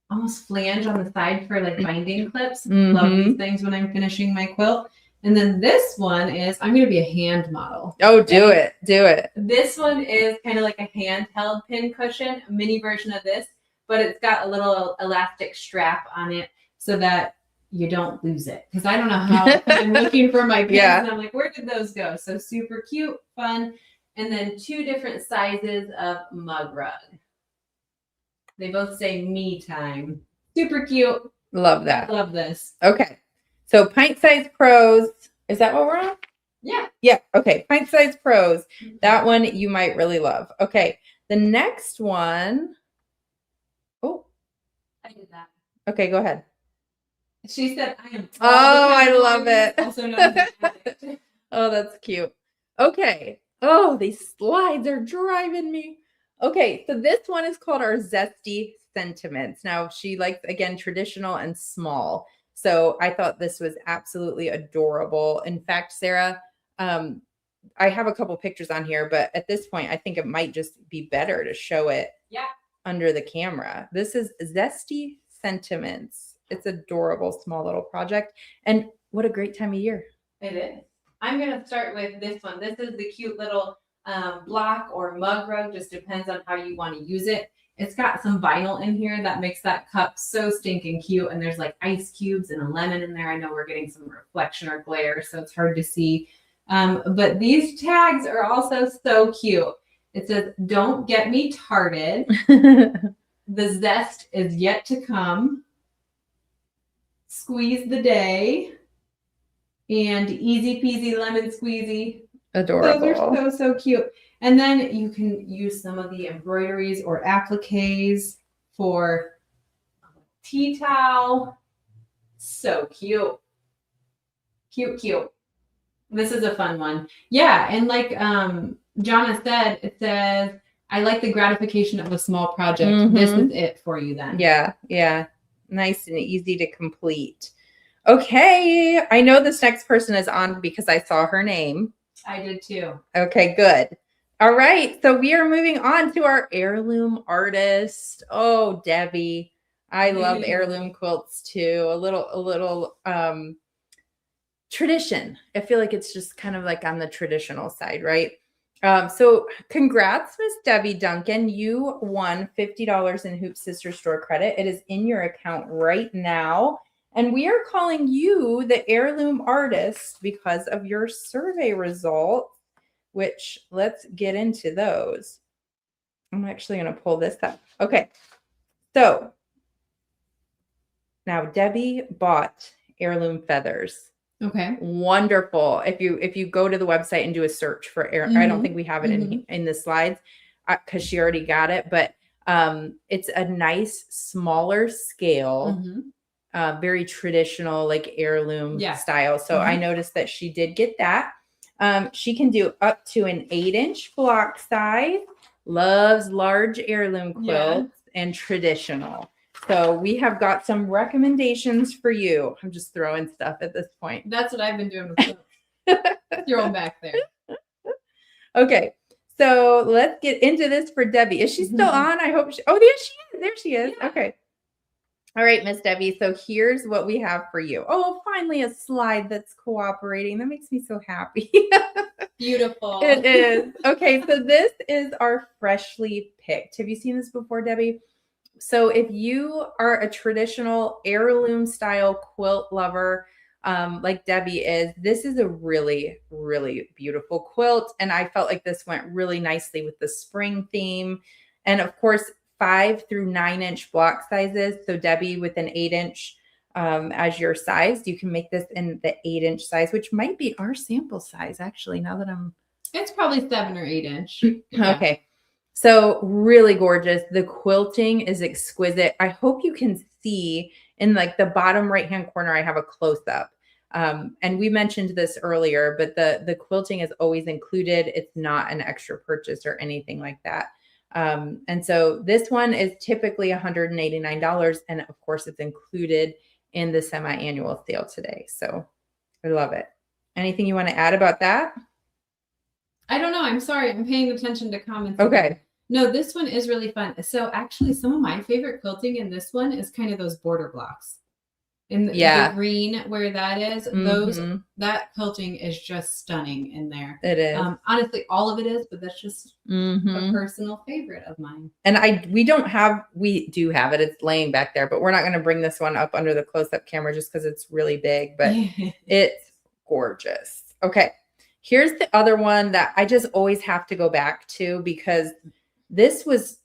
almost flange on the side for like binding clips. Love these things when I'm finishing my quilt. And then this one is, I'm going to be a hand model. Oh, do it. This one is kind of like a handheld pin cushion, a mini version of this, but it's got a little elastic strap on it so that you don't lose it. Because I don't know how I'm looking for my pins and I'm like, where did those go? So super cute, fun. And then 2 different sizes of mug rug. They both say me time. Super cute. Love that. Love this. Okay. So Pint Size Pros, is that what we're on? Yeah. Okay. Pint Size Pros. That one you might really love. Okay. The next one. Oh. I did that. Okay. Go ahead. She said, I am. I love it. Also known as addict. Oh, that's cute. Okay. Oh, these slides are driving me. Okay. So this one is called our Zesty Sentiments. Now she likes, again, traditional and small. So I thought this was absolutely adorable. In fact, Sarah, I have a couple pictures on here, but at this point, I think it might just be better to show it under the camera. This is Zesty Sentiments. It's adorable, small little project. And what a great time of year. It is. I'm going to start with this one. This is the cute little block or mug rug. Just depends on how you want to use it. It's got some vinyl in here that makes that cup so stinking cute. And there's like ice cubes and a lemon in there. I know we're getting some reflection or glare, so it's hard to see. But these tags are also so cute. It says, "Don't get me tarted." The zest is yet to come. Squeeze the day. And easy peasy lemon squeezy. Adorable. Those are so cute. And then you can use some of the embroideries or appliques for tea towel. So cute. Cute. This is a fun one. Yeah. And like Jonna said, it says, I like the gratification of a small project. This is it for you then. Yeah. Nice and easy to complete. Okay. I know this next person is on because I saw her name. I did too. Okay, good. All right. So we are moving on to our heirloom artist. Oh, Debbie. I love heirloom quilts too. A little tradition. I feel like it's just kind of like on the traditional side, right? So congrats, Miss Debbie Duncan. You won $50 in Hoop Sister store credit. It is in your account right now. And we are calling you the heirloom artist because of your survey results, which let's get into those. I'm actually going to pull this up. Okay. So Now, Debbie bought heirloom feathers. Okay. Wonderful. If you go to the website and do a search for I don't think we have it in the slides because she already got it, but it's a nice smaller scale, very traditional like heirloom style. So I noticed that she did get that. She can do up to an 8-inch block size, loves large heirloom quilts and traditional. So we have got some recommendations for you. I'm just throwing stuff at this point. That's what I've been doing with throw them back there. Okay. So let's get into this for Debbie. Is she still on? I hope she, oh, there she is. There she is. Yeah. Okay. All right, Miss Debbie. So here's what we have for you. Oh, finally a slide that's cooperating. That makes me so happy. Beautiful. It is. Okay. So this is our freshly picked. Have you seen this before, Debbie? So if you are a traditional heirloom style quilt lover, like Debbie is, this is a really, really beautiful quilt. And I felt like this went really nicely with the spring theme. And of course, 5 through 9-inch block sizes. So Debbie with an 8-inch as your size, you can make this in the 8-inch size, which might be our sample size actually, now that it's probably 7 or 8-inch. Yeah. Okay. So really gorgeous. The quilting is exquisite. I hope you can see in like the bottom right-hand corner, I have a close-up. And we mentioned this earlier, but the quilting is always included. It's not an extra purchase or anything like that. And so this one is typically $189. And of course, it's included in the semi-annual sale today. So I love it. Anything you want to add about that? I don't know. I'm sorry. I'm paying attention to comments. Okay. No, this one is really fun. So actually some of my favorite quilting in this one is kind of those border blocks. In the green where that is, that quilting is just stunning in there. It is. Honestly, all of it is, but that's just a personal favorite of mine. And we do have it. It's laying back there, but we're not going to bring this one up under the close-up camera just because it's really big, but it's gorgeous. Okay. Here's the other one that I just always have to go back to because this was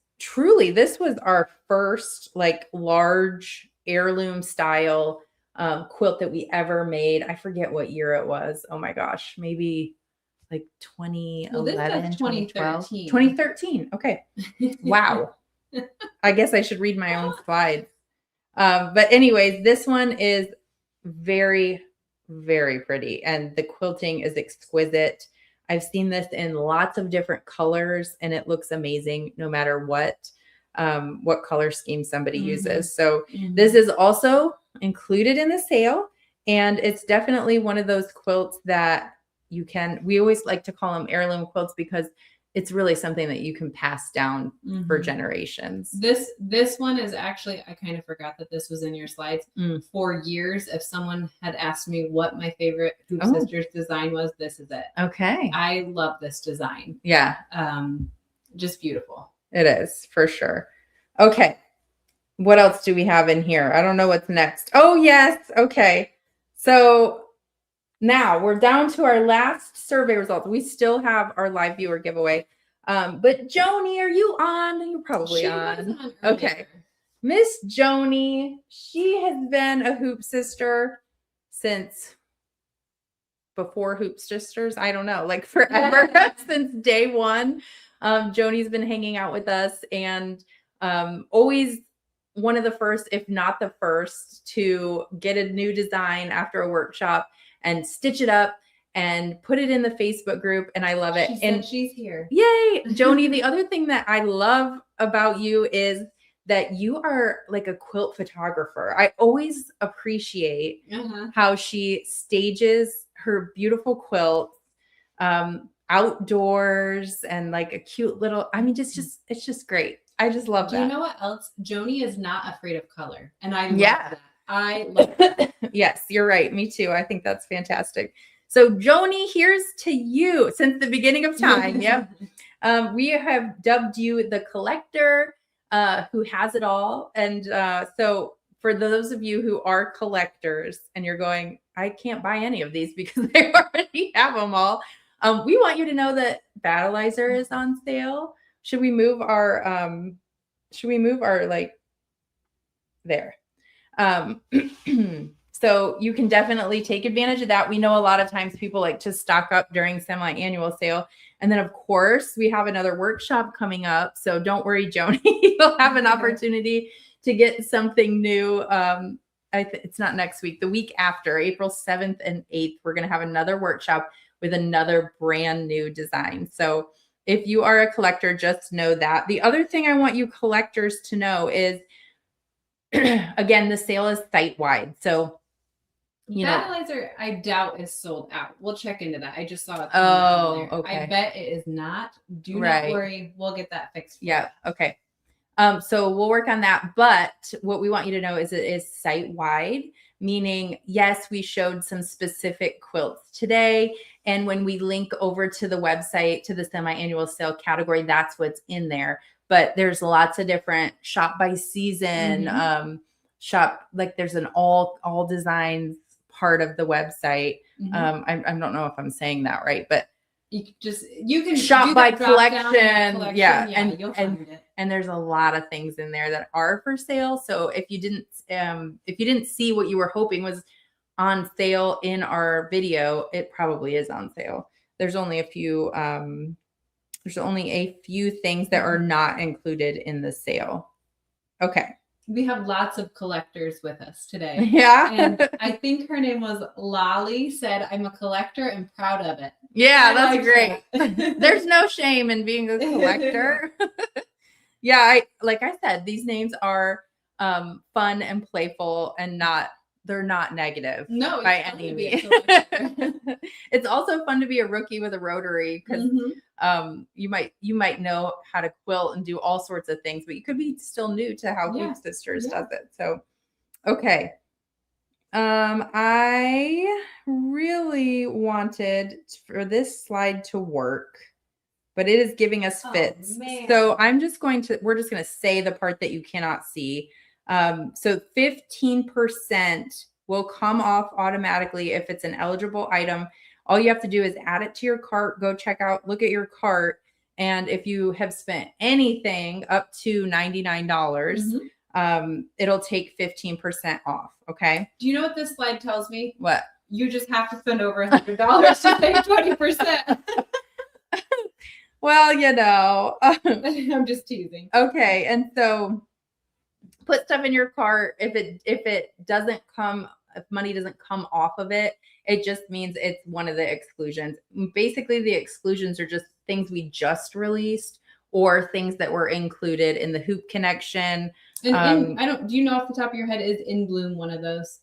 our first like large heirloom style quilt that we ever made. I forget what year it was. Oh my gosh, maybe like 2011, 2013. 2013. Okay. Wow. I guess I should read my own slides. But anyways, this one is very, very pretty and the quilting is exquisite. I've seen this in lots of different colors and it looks amazing no matter what color scheme somebody uses. So this is also included in the sale. And it's definitely one of those quilts that we always like to call them heirloom quilts because it's really something that you can pass down for generations. This one is actually, I kind of forgot that this was in your slides. For years, if someone had asked me what my favorite Hoop Sisters design was, this is it. Okay. I love this design. Yeah. Just beautiful. It is for sure. Okay. What else do we have in here? I don't know what's next. Oh, yes. Okay. So now we're down to our last survey results. We still have our live viewer giveaway. But Joni, are you on? You're probably on. Okay. Miss Joni, she has been a Hoop Sister since before Hoop Sisters. I don't know, like forever, since day one. Joni's been hanging out with us and always one of the first, if not the first, to get a new design after a workshop and stitch it up and put it in the Facebook group. And I love it. And she's here. Yay. Joni, the other thing that I love about you is that you are like a quilt photographer. I always appreciate how she stages her beautiful quilts outdoors and like a cute little, I mean, it's just great. I just love that. Do you know what else? Joni is not afraid of color. And I love that. I love that. Yes, you're right. Me too. I think that's fantastic. So Joni, here's to you since the beginning of time. Yep. We have dubbed you the collector who has it all. And so for those of you who are collectors and you're going, I can't buy any of these because they already have them all. We want you to know that Battleizer is on sale. Should we move our like there? So you can definitely take advantage of that. We know a lot of times people like to stock up during semi-annual sale. And then of course we have another workshop coming up. So don't worry, Joni, you'll have an opportunity to get something new. It's not next week, the week after, April 7th and 8th, we're going to have another workshop with another brand new design. So if you are a collector, just know that. The other thing I want you collectors to know is, again, the sale is site-wide. So Battleizer, I doubt is sold out. We'll check into that. I just saw it. Oh, okay. I bet it is not. Do not worry. We'll get that fixed. Yeah. Okay. So we'll work on that. But what we want you to know is it is site-wide, meaning, yes, we showed some specific quilts today. And when we link over to the website, to the semi-annual sale category, that's what's in there. But there's lots of different shop by season, shop, like there's an all designs part of the website. I don't know if I'm saying that right, but you can shop by collection. Yeah. And you'll find it. And there's a lot of things in there that are for sale. So if you didn't see what you were hoping was on sale in our video, it probably is on sale. There's only a few things that are not included in the sale. Okay. We have lots of collectors with us today. Yeah. And I think her name was Lolly, said, "I'm a collector and proud of it." Yeah, that's great. There's no shame in being a collector. Yeah, like I said, these names are fun and playful and they're not negative by any means. It's also fun to be a rookie with a rotary because you might know how to quilt and do all sorts of things, but you could be still new to how Hoop Sisters does it. So, okay. I really wanted for this slide to work, but it is giving us fits. So we're just going to say the part that you cannot see. So 15% will come off automatically if it's an eligible item. All you have to do is add it to your cart, go check out, look at your cart. And if you have spent anything up to $99, it'll take 15% off. Okay. Do you know what this slide tells me? What? You just have to spend over $100 to pay 20%. Well, I'm just teasing. Okay. And so put stuff in your cart. If money doesn't come off of it, it just means it's one of the exclusions. Basically, the exclusions are just things we just released or things that were included in the Hoop Connection. And do you know off the top of your head, is In Bloom one of those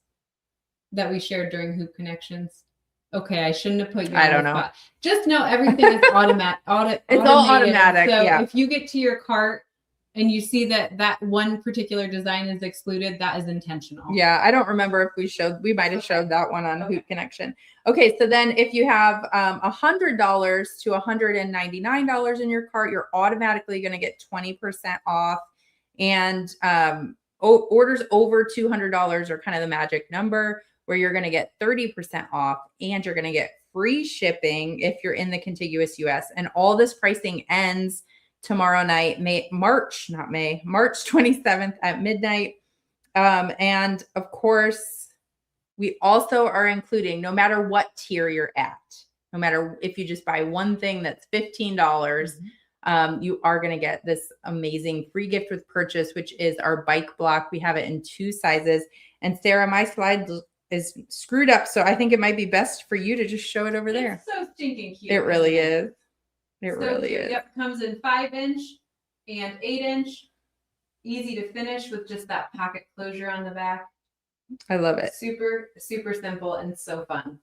that we shared during Hoop Connections? Okay, I shouldn't have put you. I don't know. Spot. Just know everything is automatic. It's all automatic. So if you get to your cart and you see that one particular design is excluded, that is intentional. Yeah, I don't remember if we might have showed that one on Hoop Connection. Okay, so then if you have $100 to $199 in your cart, you're automatically going to get 20% off. And orders over $200 are kind of the magic number, where you're going to get 30% off, and you're going to get free shipping if you're in the contiguous US. And all this pricing ends tomorrow night, March 27th at midnight. And of course, we also are including, no matter what tier you're at, no matter if you just buy one thing that's $15, you are going to get this amazing free gift with purchase, which is our bike block. We have it in 2 sizes. And Sarah, my slide is screwed up, so I think it might be best for you to just show it over there. It's so stinking cute. It really is. It really is. Yep, comes in 5-inch and 8-inch. Easy to finish with just that pocket closure on the back. I love it. Super, super simple and so fun.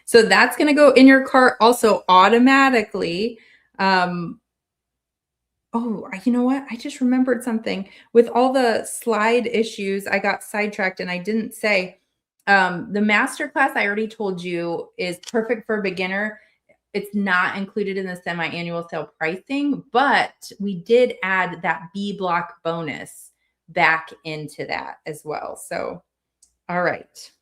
So that's going to go in your cart also automatically. Oh, you know what? I just remembered something. With all the slide issues, I got sidetracked and I didn't say the masterclass I already told you is perfect for a beginner. It's not included in the semi-annual sale pricing, but we did add that B block bonus back into that as well. So, all right.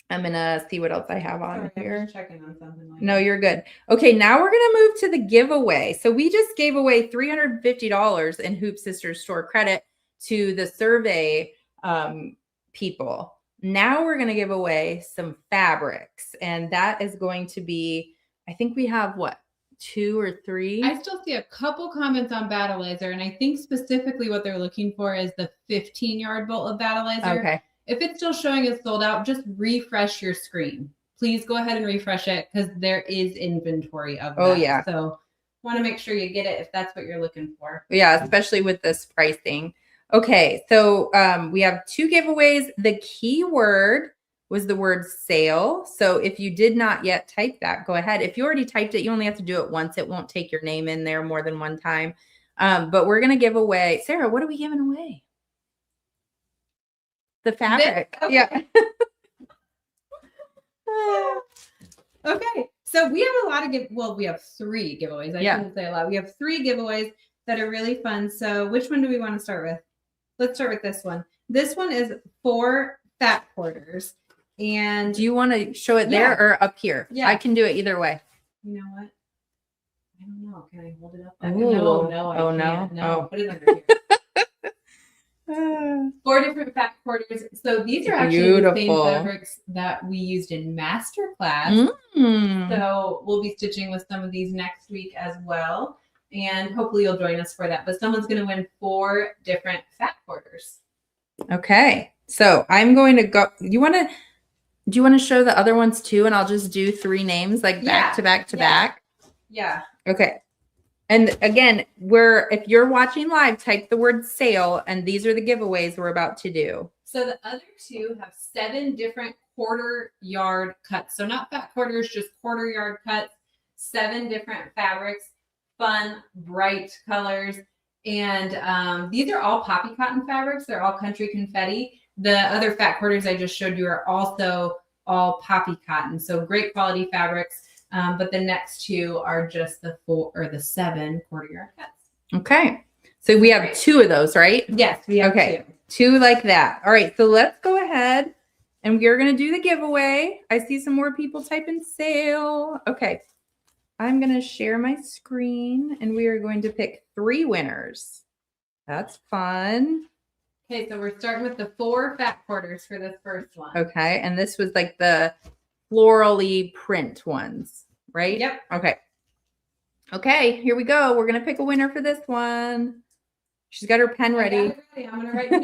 I'm going to see what else I have on here. I'm just checking on something like No, you're good. Okay, now we're going to move to the giveaway. So we just gave away $350 in Hoop Sisters store credit to the survey people. Now we're going to give away some fabrics, and that is going to be, I think we have what, 2 or 3? I still see a couple comments on Battle Laser, and I think specifically what they're looking for is the 15-yard bolt of Battle Laser. Okay. If it's still showing as sold out, just refresh your screen. Please go ahead and refresh it because there is inventory of that. Oh, yeah. So want to make sure you get it if that's what you're looking for. Yeah, especially with this pricing. Okay, so we have 2 giveaways. The keyword was the word sale. So if you did not yet type that, go ahead. If you already typed it, you only have to do it once. It won't take your name in there more than one time. But we're going to give away. Sarah, what are we giving away? The fabric. Okay. Yeah. Okay. So we have a lot of we have 3 giveaways. I shouldn't say a lot. We have 3 giveaways that are really fun. So which one do we want to start with? Let's start with this one. This one is 4 fat quarters. And do you want to show it there or up here? Yeah. I can do it either way. You know what? I don't know. Can I hold it up? No, I can't. No. Put it under here. 4 different fat quarters. So these are actually the same fabrics that we used in masterclass. So we'll be stitching with some of these next week as well. And hopefully you'll join us for that. But someone's going to win 4 different fat quarters. Okay. So I'm going to go. Do you want to show the other ones too? And I'll just do 3 names like back to back to back. Yeah. Okay. And again, if you're watching live, type the word sale, and these are the giveaways we're about to do. So the other 2 have 7 different quarter yard cuts. So not fat quarters, just quarter yard cuts, 7 different fabrics, fun, bright colors. And these are all poppy cotton fabrics. They're all country confetti. The other fat quarters I just showed you are also all poppy cotton. So great quality fabrics. But the next 2 are just the 4 or the 7 quarter yard cuts. Okay. So we have 2 of those, right? Yes, we have 2 like that. All right. So let's go ahead and we're going to do the giveaway. I see some more people typing sale. Okay. I'm going to share my screen and we are going to pick 3 winners. That's fun. Okay. So we're starting with the 4 fat quarters for this first one. Okay. And this was like the florally print ones, right? Yep. Okay. Okay, here we go. We're going to pick a winner for this one. She's got her pen ready. I'm going to write it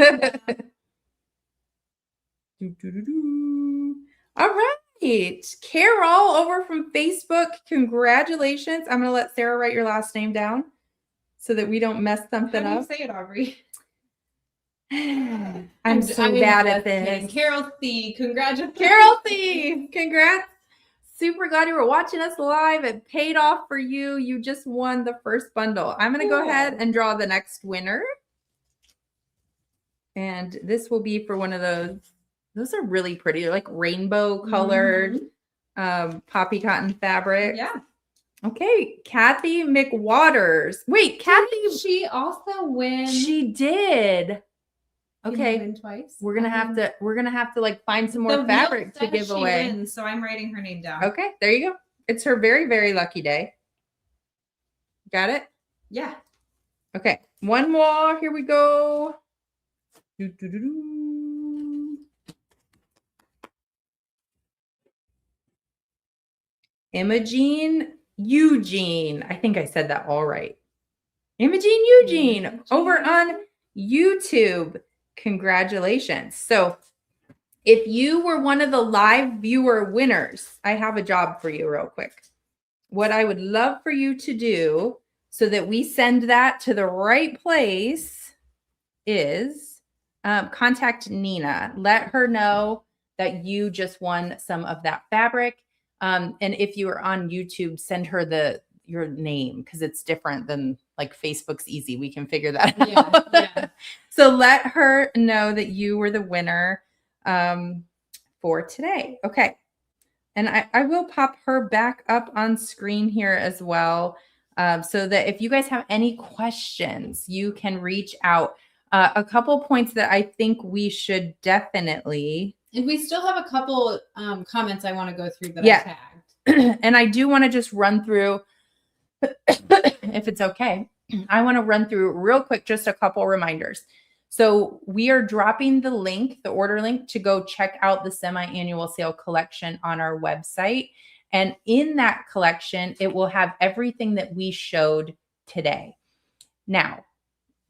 down. All right. Carol over from Facebook. Congratulations. I'm going to let Sarah write your last name down so that we don't mess something up. How do you say it, Aubrey? I'm so bad at this. Carol C. Congratulations. Carol C. Congrats. Super glad you were watching us live. It paid off for you. You just won the first bundle. I'm going to go ahead and draw the next winner. And this will be for one of those. Those are really pretty. They're like rainbow colored poppy cotton fabric. Yeah. Okay. Kathy McWaters. Wait, Kathy. Didn't she also win? She did. Okay, win twice. we're gonna have to like find some more fabric to give away. Wins, so I'm writing her name down. Okay, there you go. It's her very, very lucky day. Got it? Yeah. Okay, one more. Here we go. Imogene Eugene. I think I said that all right. Imogene Eugene over on YouTube. Congratulations. So if you were one of the live viewer winners, I have a job for you real quick. What I would love for you to do so that we send that to the right place is contact Nina. Let her know that you just won some of that fabric. And if you are on YouTube, send her your name because it's different than like Facebook's easy. We can figure that out. Yeah. So let her know that you were the winner for today. Okay. And I will pop her back up on screen here as well. So that if you guys have any questions, you can reach out. A couple points that I think we should definitely. And we still have a couple comments I want to go through that I tagged. And I do want to just run through, if it's okay, I want to run through real quick, just a couple reminders. So we are dropping the link, the order link, to go check out the semi-annual sale collection on our website. And in that collection, it will have everything that we showed today. Now,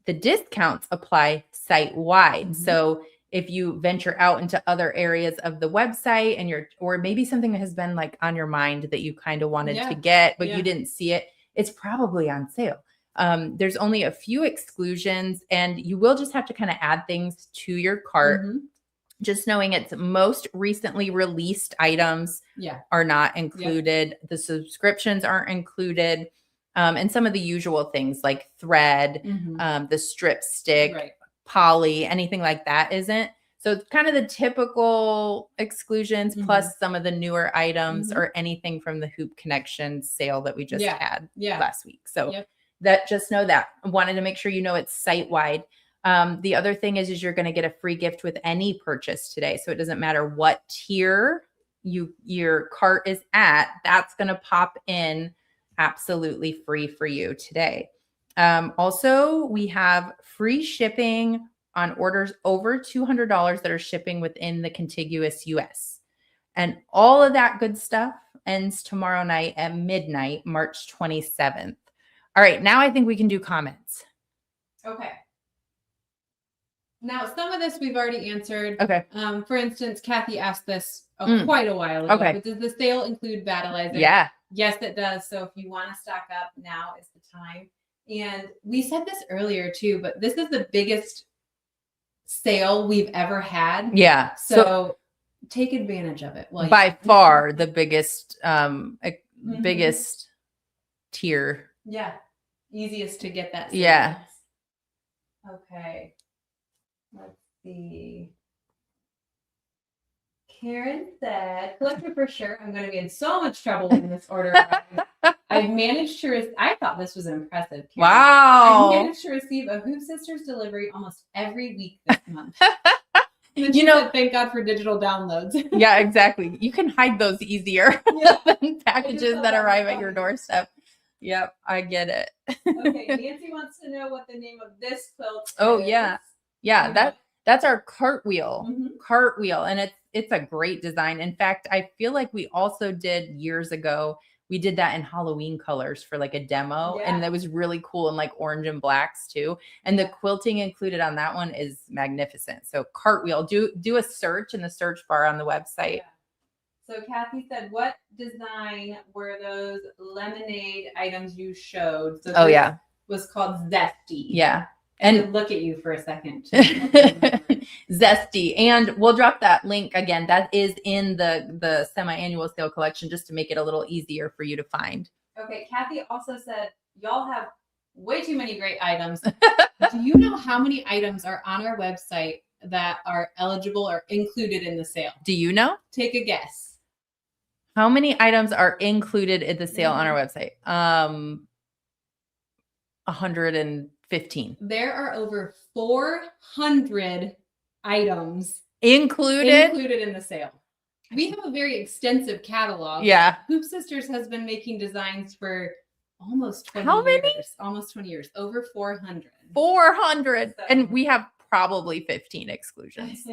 the discounts apply site-wide. Mm-hmm. So if you venture out into other areas of the website and or maybe something that has been like on your mind that you kind of wanted to get, but you didn't see it, it's probably on sale. There's only a few exclusions, and you will just have to kind of add things to your cart. Mm-hmm. Just knowing it's most recently released items are not included. The subscriptions aren't included. And some of the usual things like thread, the strip stick, poly, anything like that isn't. So it's kind of the typical exclusions plus some of the newer items or anything from the Hoop Connection sale that we just had last week. So that, just know that. I wanted to make sure you know it's site-wide. The other thing is you're going to get a free gift with any purchase today. So it doesn't matter what tier your cart is at, that's going to pop in absolutely free for you today. Also, we have free shipping on orders over $200 that are shipping within the contiguous US. And all of that good stuff ends tomorrow night at midnight, March 27th. All right, now I think we can do comments. Okay. Now, some of this we've already answered. Okay. For instance, Kathy asked this quite a while ago. Okay. But does the sale include Battleizer? Yeah. Yes, it does. So if you want to stock up, now is the time. And we said this earlier too, but this is the biggest sale we've ever had. Yeah. So take advantage of it. By far the biggest, biggest tier. Yeah. Easiest to get that. Yeah. Okay. Let's see. Karen said, collector for sure. I'm going to be in so much trouble when this order arrives. I've managed to, I thought this was impressive. Karen. Wow. I managed to receive a Hoop Sisters delivery almost every week this month. And you know, said, thank God for digital downloads. Yeah, exactly. You can hide those easier than packages that arrive at your doorstep. Yep, I get it. Okay, Nancy wants to know what the name of this quilt is. Oh, yeah. Yeah, that's our cartwheel. Cartwheel. And it's a great design. In fact, I feel like we also did years ago, we did that in Halloween colors for like a demo. Yeah. And that was really cool in like orange and blacks too. And the quilting included on that one is magnificent. So cartwheel, do a search in the search bar on the website. Yeah. So Kathy said, what design were those lemonade items you showed? So this was called Zesty. Yeah. And look at you for a second. Zesty. And we'll drop that link again. That is in the semi-annual sale collection, just to make it a little easier for you to find. Okay. Kathy also said, y'all have way too many great items. Do you know how many items are on our website that are eligible or included in the sale? Do you know? Take a guess. How many items are included in the sale on our website? 115. There are over 400 items included in the sale. We have a very extensive catalog. Yeah. Hoop Sisters has been making designs for almost 20 How many? years. Almost 20 years. Over 400. 400. So. And we have probably 15 exclusions.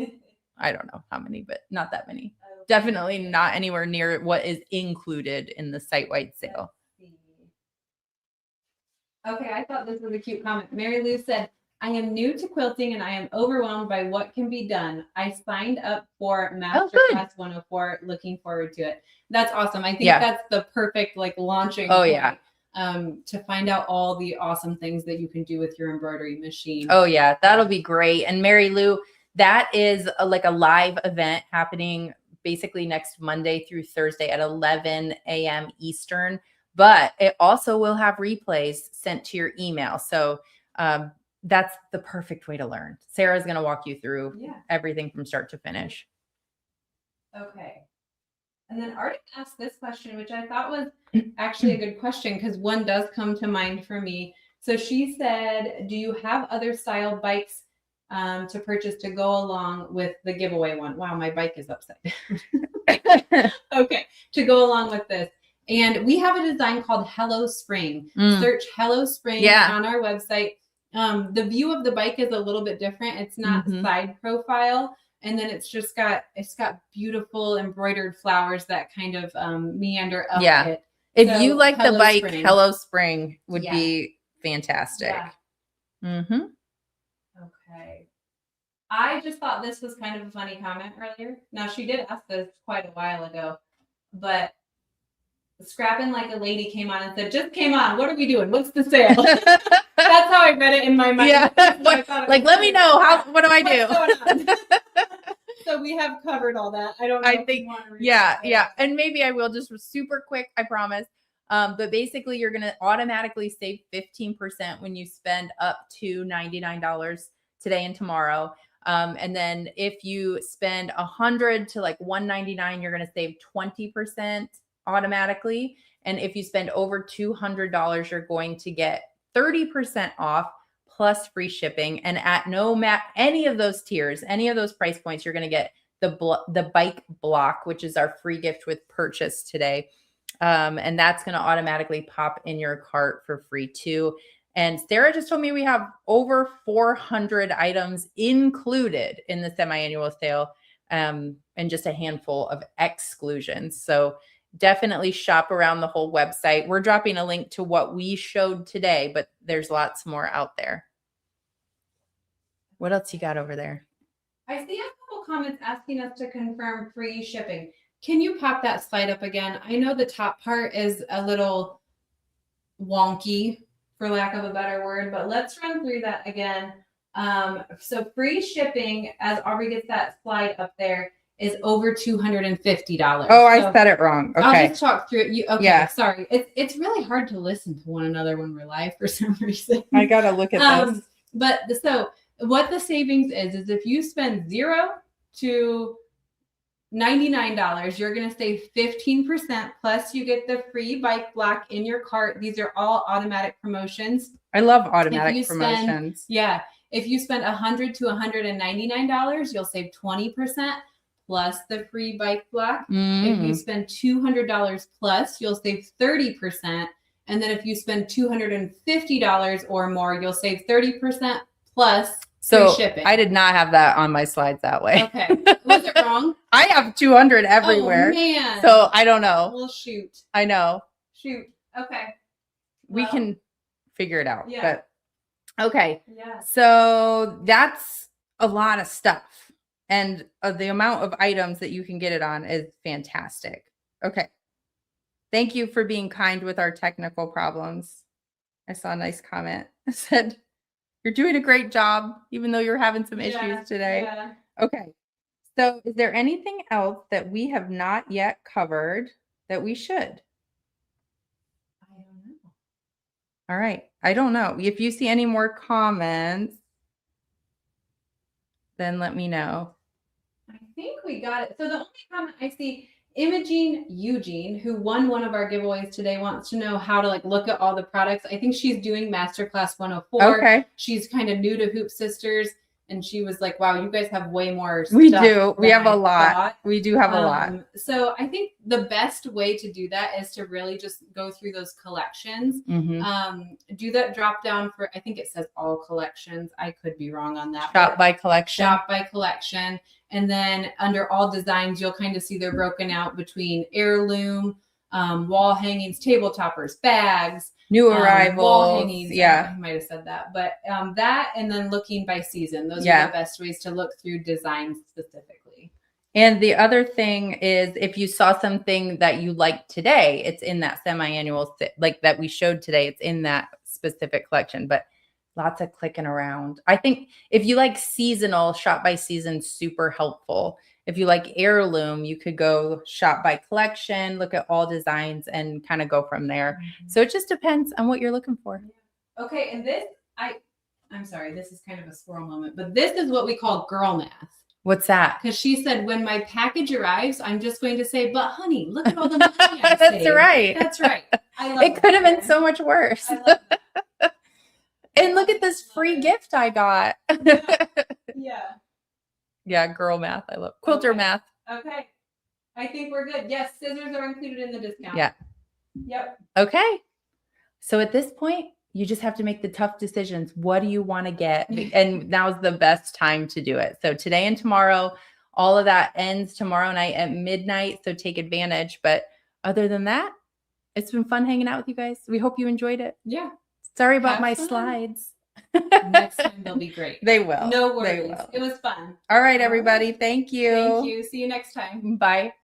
I don't know how many, but not that many. Okay. Definitely not anywhere near what is included in the site-wide sale. Okay, I thought this was a cute comment. Mary Lou said, I am new to quilting and I am overwhelmed by what can be done. I signed up for Masterclass 104, looking forward to it. That's awesome. I think that's the perfect launching point, to find out all the awesome things that you can do with your embroidery machine. Oh yeah, that'll be great. And Mary Lou, that is a live event happening basically next Monday through Thursday at 11 a.m. Eastern. But it also will have replays sent to your email. So that's the perfect way to learn. Sarah's going to walk you through everything from start to finish. Okay. And then Artie asked this question, which I thought was actually a good question because one does come to mind for me. So she said, do you have other style bikes to purchase to go along with the giveaway one? Wow, my bike is upside down. Okay, to go along with this. And we have a design called Hello Spring. Search Hello Spring on our website. The view of the bike is a little bit different. It's not side profile. And then it's got beautiful embroidered flowers that kind of meander up it. If you like the bike, Spring. Hello Spring would be fantastic. Yeah. Okay. I just thought this was kind of a funny comment earlier. Now, she did ask this quite a while ago, but Scrapping Like a Lady came on and said, just came on. What are we doing? What's the sale? That's how I read it in my mind. Yeah. Like, let me know. What do I do? So we have covered all that. I don't know. I think, yeah. And maybe I will just super quick, I promise. But basically you're going to automatically save 15% when you spend up to $99 today and tomorrow. And then if you spend $100 to like $199, you're going to save 20% automatically. And if you spend over $200, you're going to get 30% off plus free shipping. And at any of those tiers, any of those price points, you're going to get the bike block, which is our free gift with purchase today. And that's going to automatically pop in your cart for free too. And Sarah just told me we have over 400 items included in the semi-annual sale, and just a handful of exclusions. So definitely shop around the whole website. We're dropping a link to what we showed today, but there's lots more out there. What else you got over there? I see a couple comments asking us to confirm free shipping. Can you pop that slide up again? I know the top part is a little wonky, for lack of a better word, but let's run through that again. So free shipping, as Aubrey gets that slide up there, is over $250. Oh, I said it wrong. Okay. I'll just talk through it. Okay, yeah. Sorry. It's really hard to listen to one another when we're live for some reason. I got to look at this. But so what the savings is if you spend $0 to $99, you're going to save 15%. Plus you get the free bike block in your cart. These are all automatic promotions. I love automatic promotions. If you spend $100 to $199, you'll save 20%. Plus the free bike block. If you spend $200 plus, you'll save 30%. And then if you spend $250 or more, you'll save 30% plus free shipping. I did not have that on my slides that way. Okay. Was it wrong? I have 200 everywhere. Oh, man. So I don't know. Well, shoot. I know. Shoot. Okay. We can figure it out. Yeah. But okay. Yeah. So that's a lot of stuff. And the amount of items that you can get it on is fantastic. Okay. Thank you for being kind with our technical problems. I saw a nice comment. It said, you're doing a great job, even though you're having some issues today. Yeah. Okay. So is there anything else that we have not yet covered that we should? I don't know. All right. I don't know. If you see any more comments, then let me know. I think we got it. So the only comment I see, Imogene Eugene, who won one of our giveaways today, wants to know how to look at all the products. I think she's doing Masterclass 104. Okay. She's kind of new to Hoop Sisters. And she was like, wow, you guys have way more stuff. We do. We have a lot. We do have a lot. So I think the best way to do that is to really just go through those collections. Do that drop down for, I think it says all collections. I could be wrong on that. Shop by collection. Shop by collection. And then under all designs, you'll kind of see they're broken out between heirloom, wall hangings, table toppers, bags, new arrivals, wall hangings. Yeah, I might have said that, but that, and then looking by season. Those are the best ways to look through designs specifically. And the other thing is, if you saw something that you liked today, it's in that semi-annual, like that we showed today. It's in that specific collection, but lots of clicking around. I think if you like seasonal, shop by season, super helpful. If you like heirloom, you could go shop by collection, look at all designs, and kind of go from there. So it just depends on what you're looking for. Okay. And this, I'm sorry, this is kind of a squirrel moment, but this is what we call girl math. What's that? Because she said, when my package arrives, I'm just going to say, but honey, look at all the money I That's saved. right. That's right. I love it could have been so much worse. And look at this free gift I got. Yeah, girl math. I love quilter math. Okay. I think we're good. Yes, scissors are included in the discount. Yeah. Yep. Okay. So at this point, you just have to make the tough decisions. What do you want to get? And now's the best time to do it. So today and tomorrow, all of that ends tomorrow night at midnight. So take advantage. But other than that, it's been fun hanging out with you guys. We hope you enjoyed it. Yeah. Sorry about my slides. Next time they'll be great. They will. No worries. It was fun. All right, everybody. Thank you. Thank you. See you next time. Bye.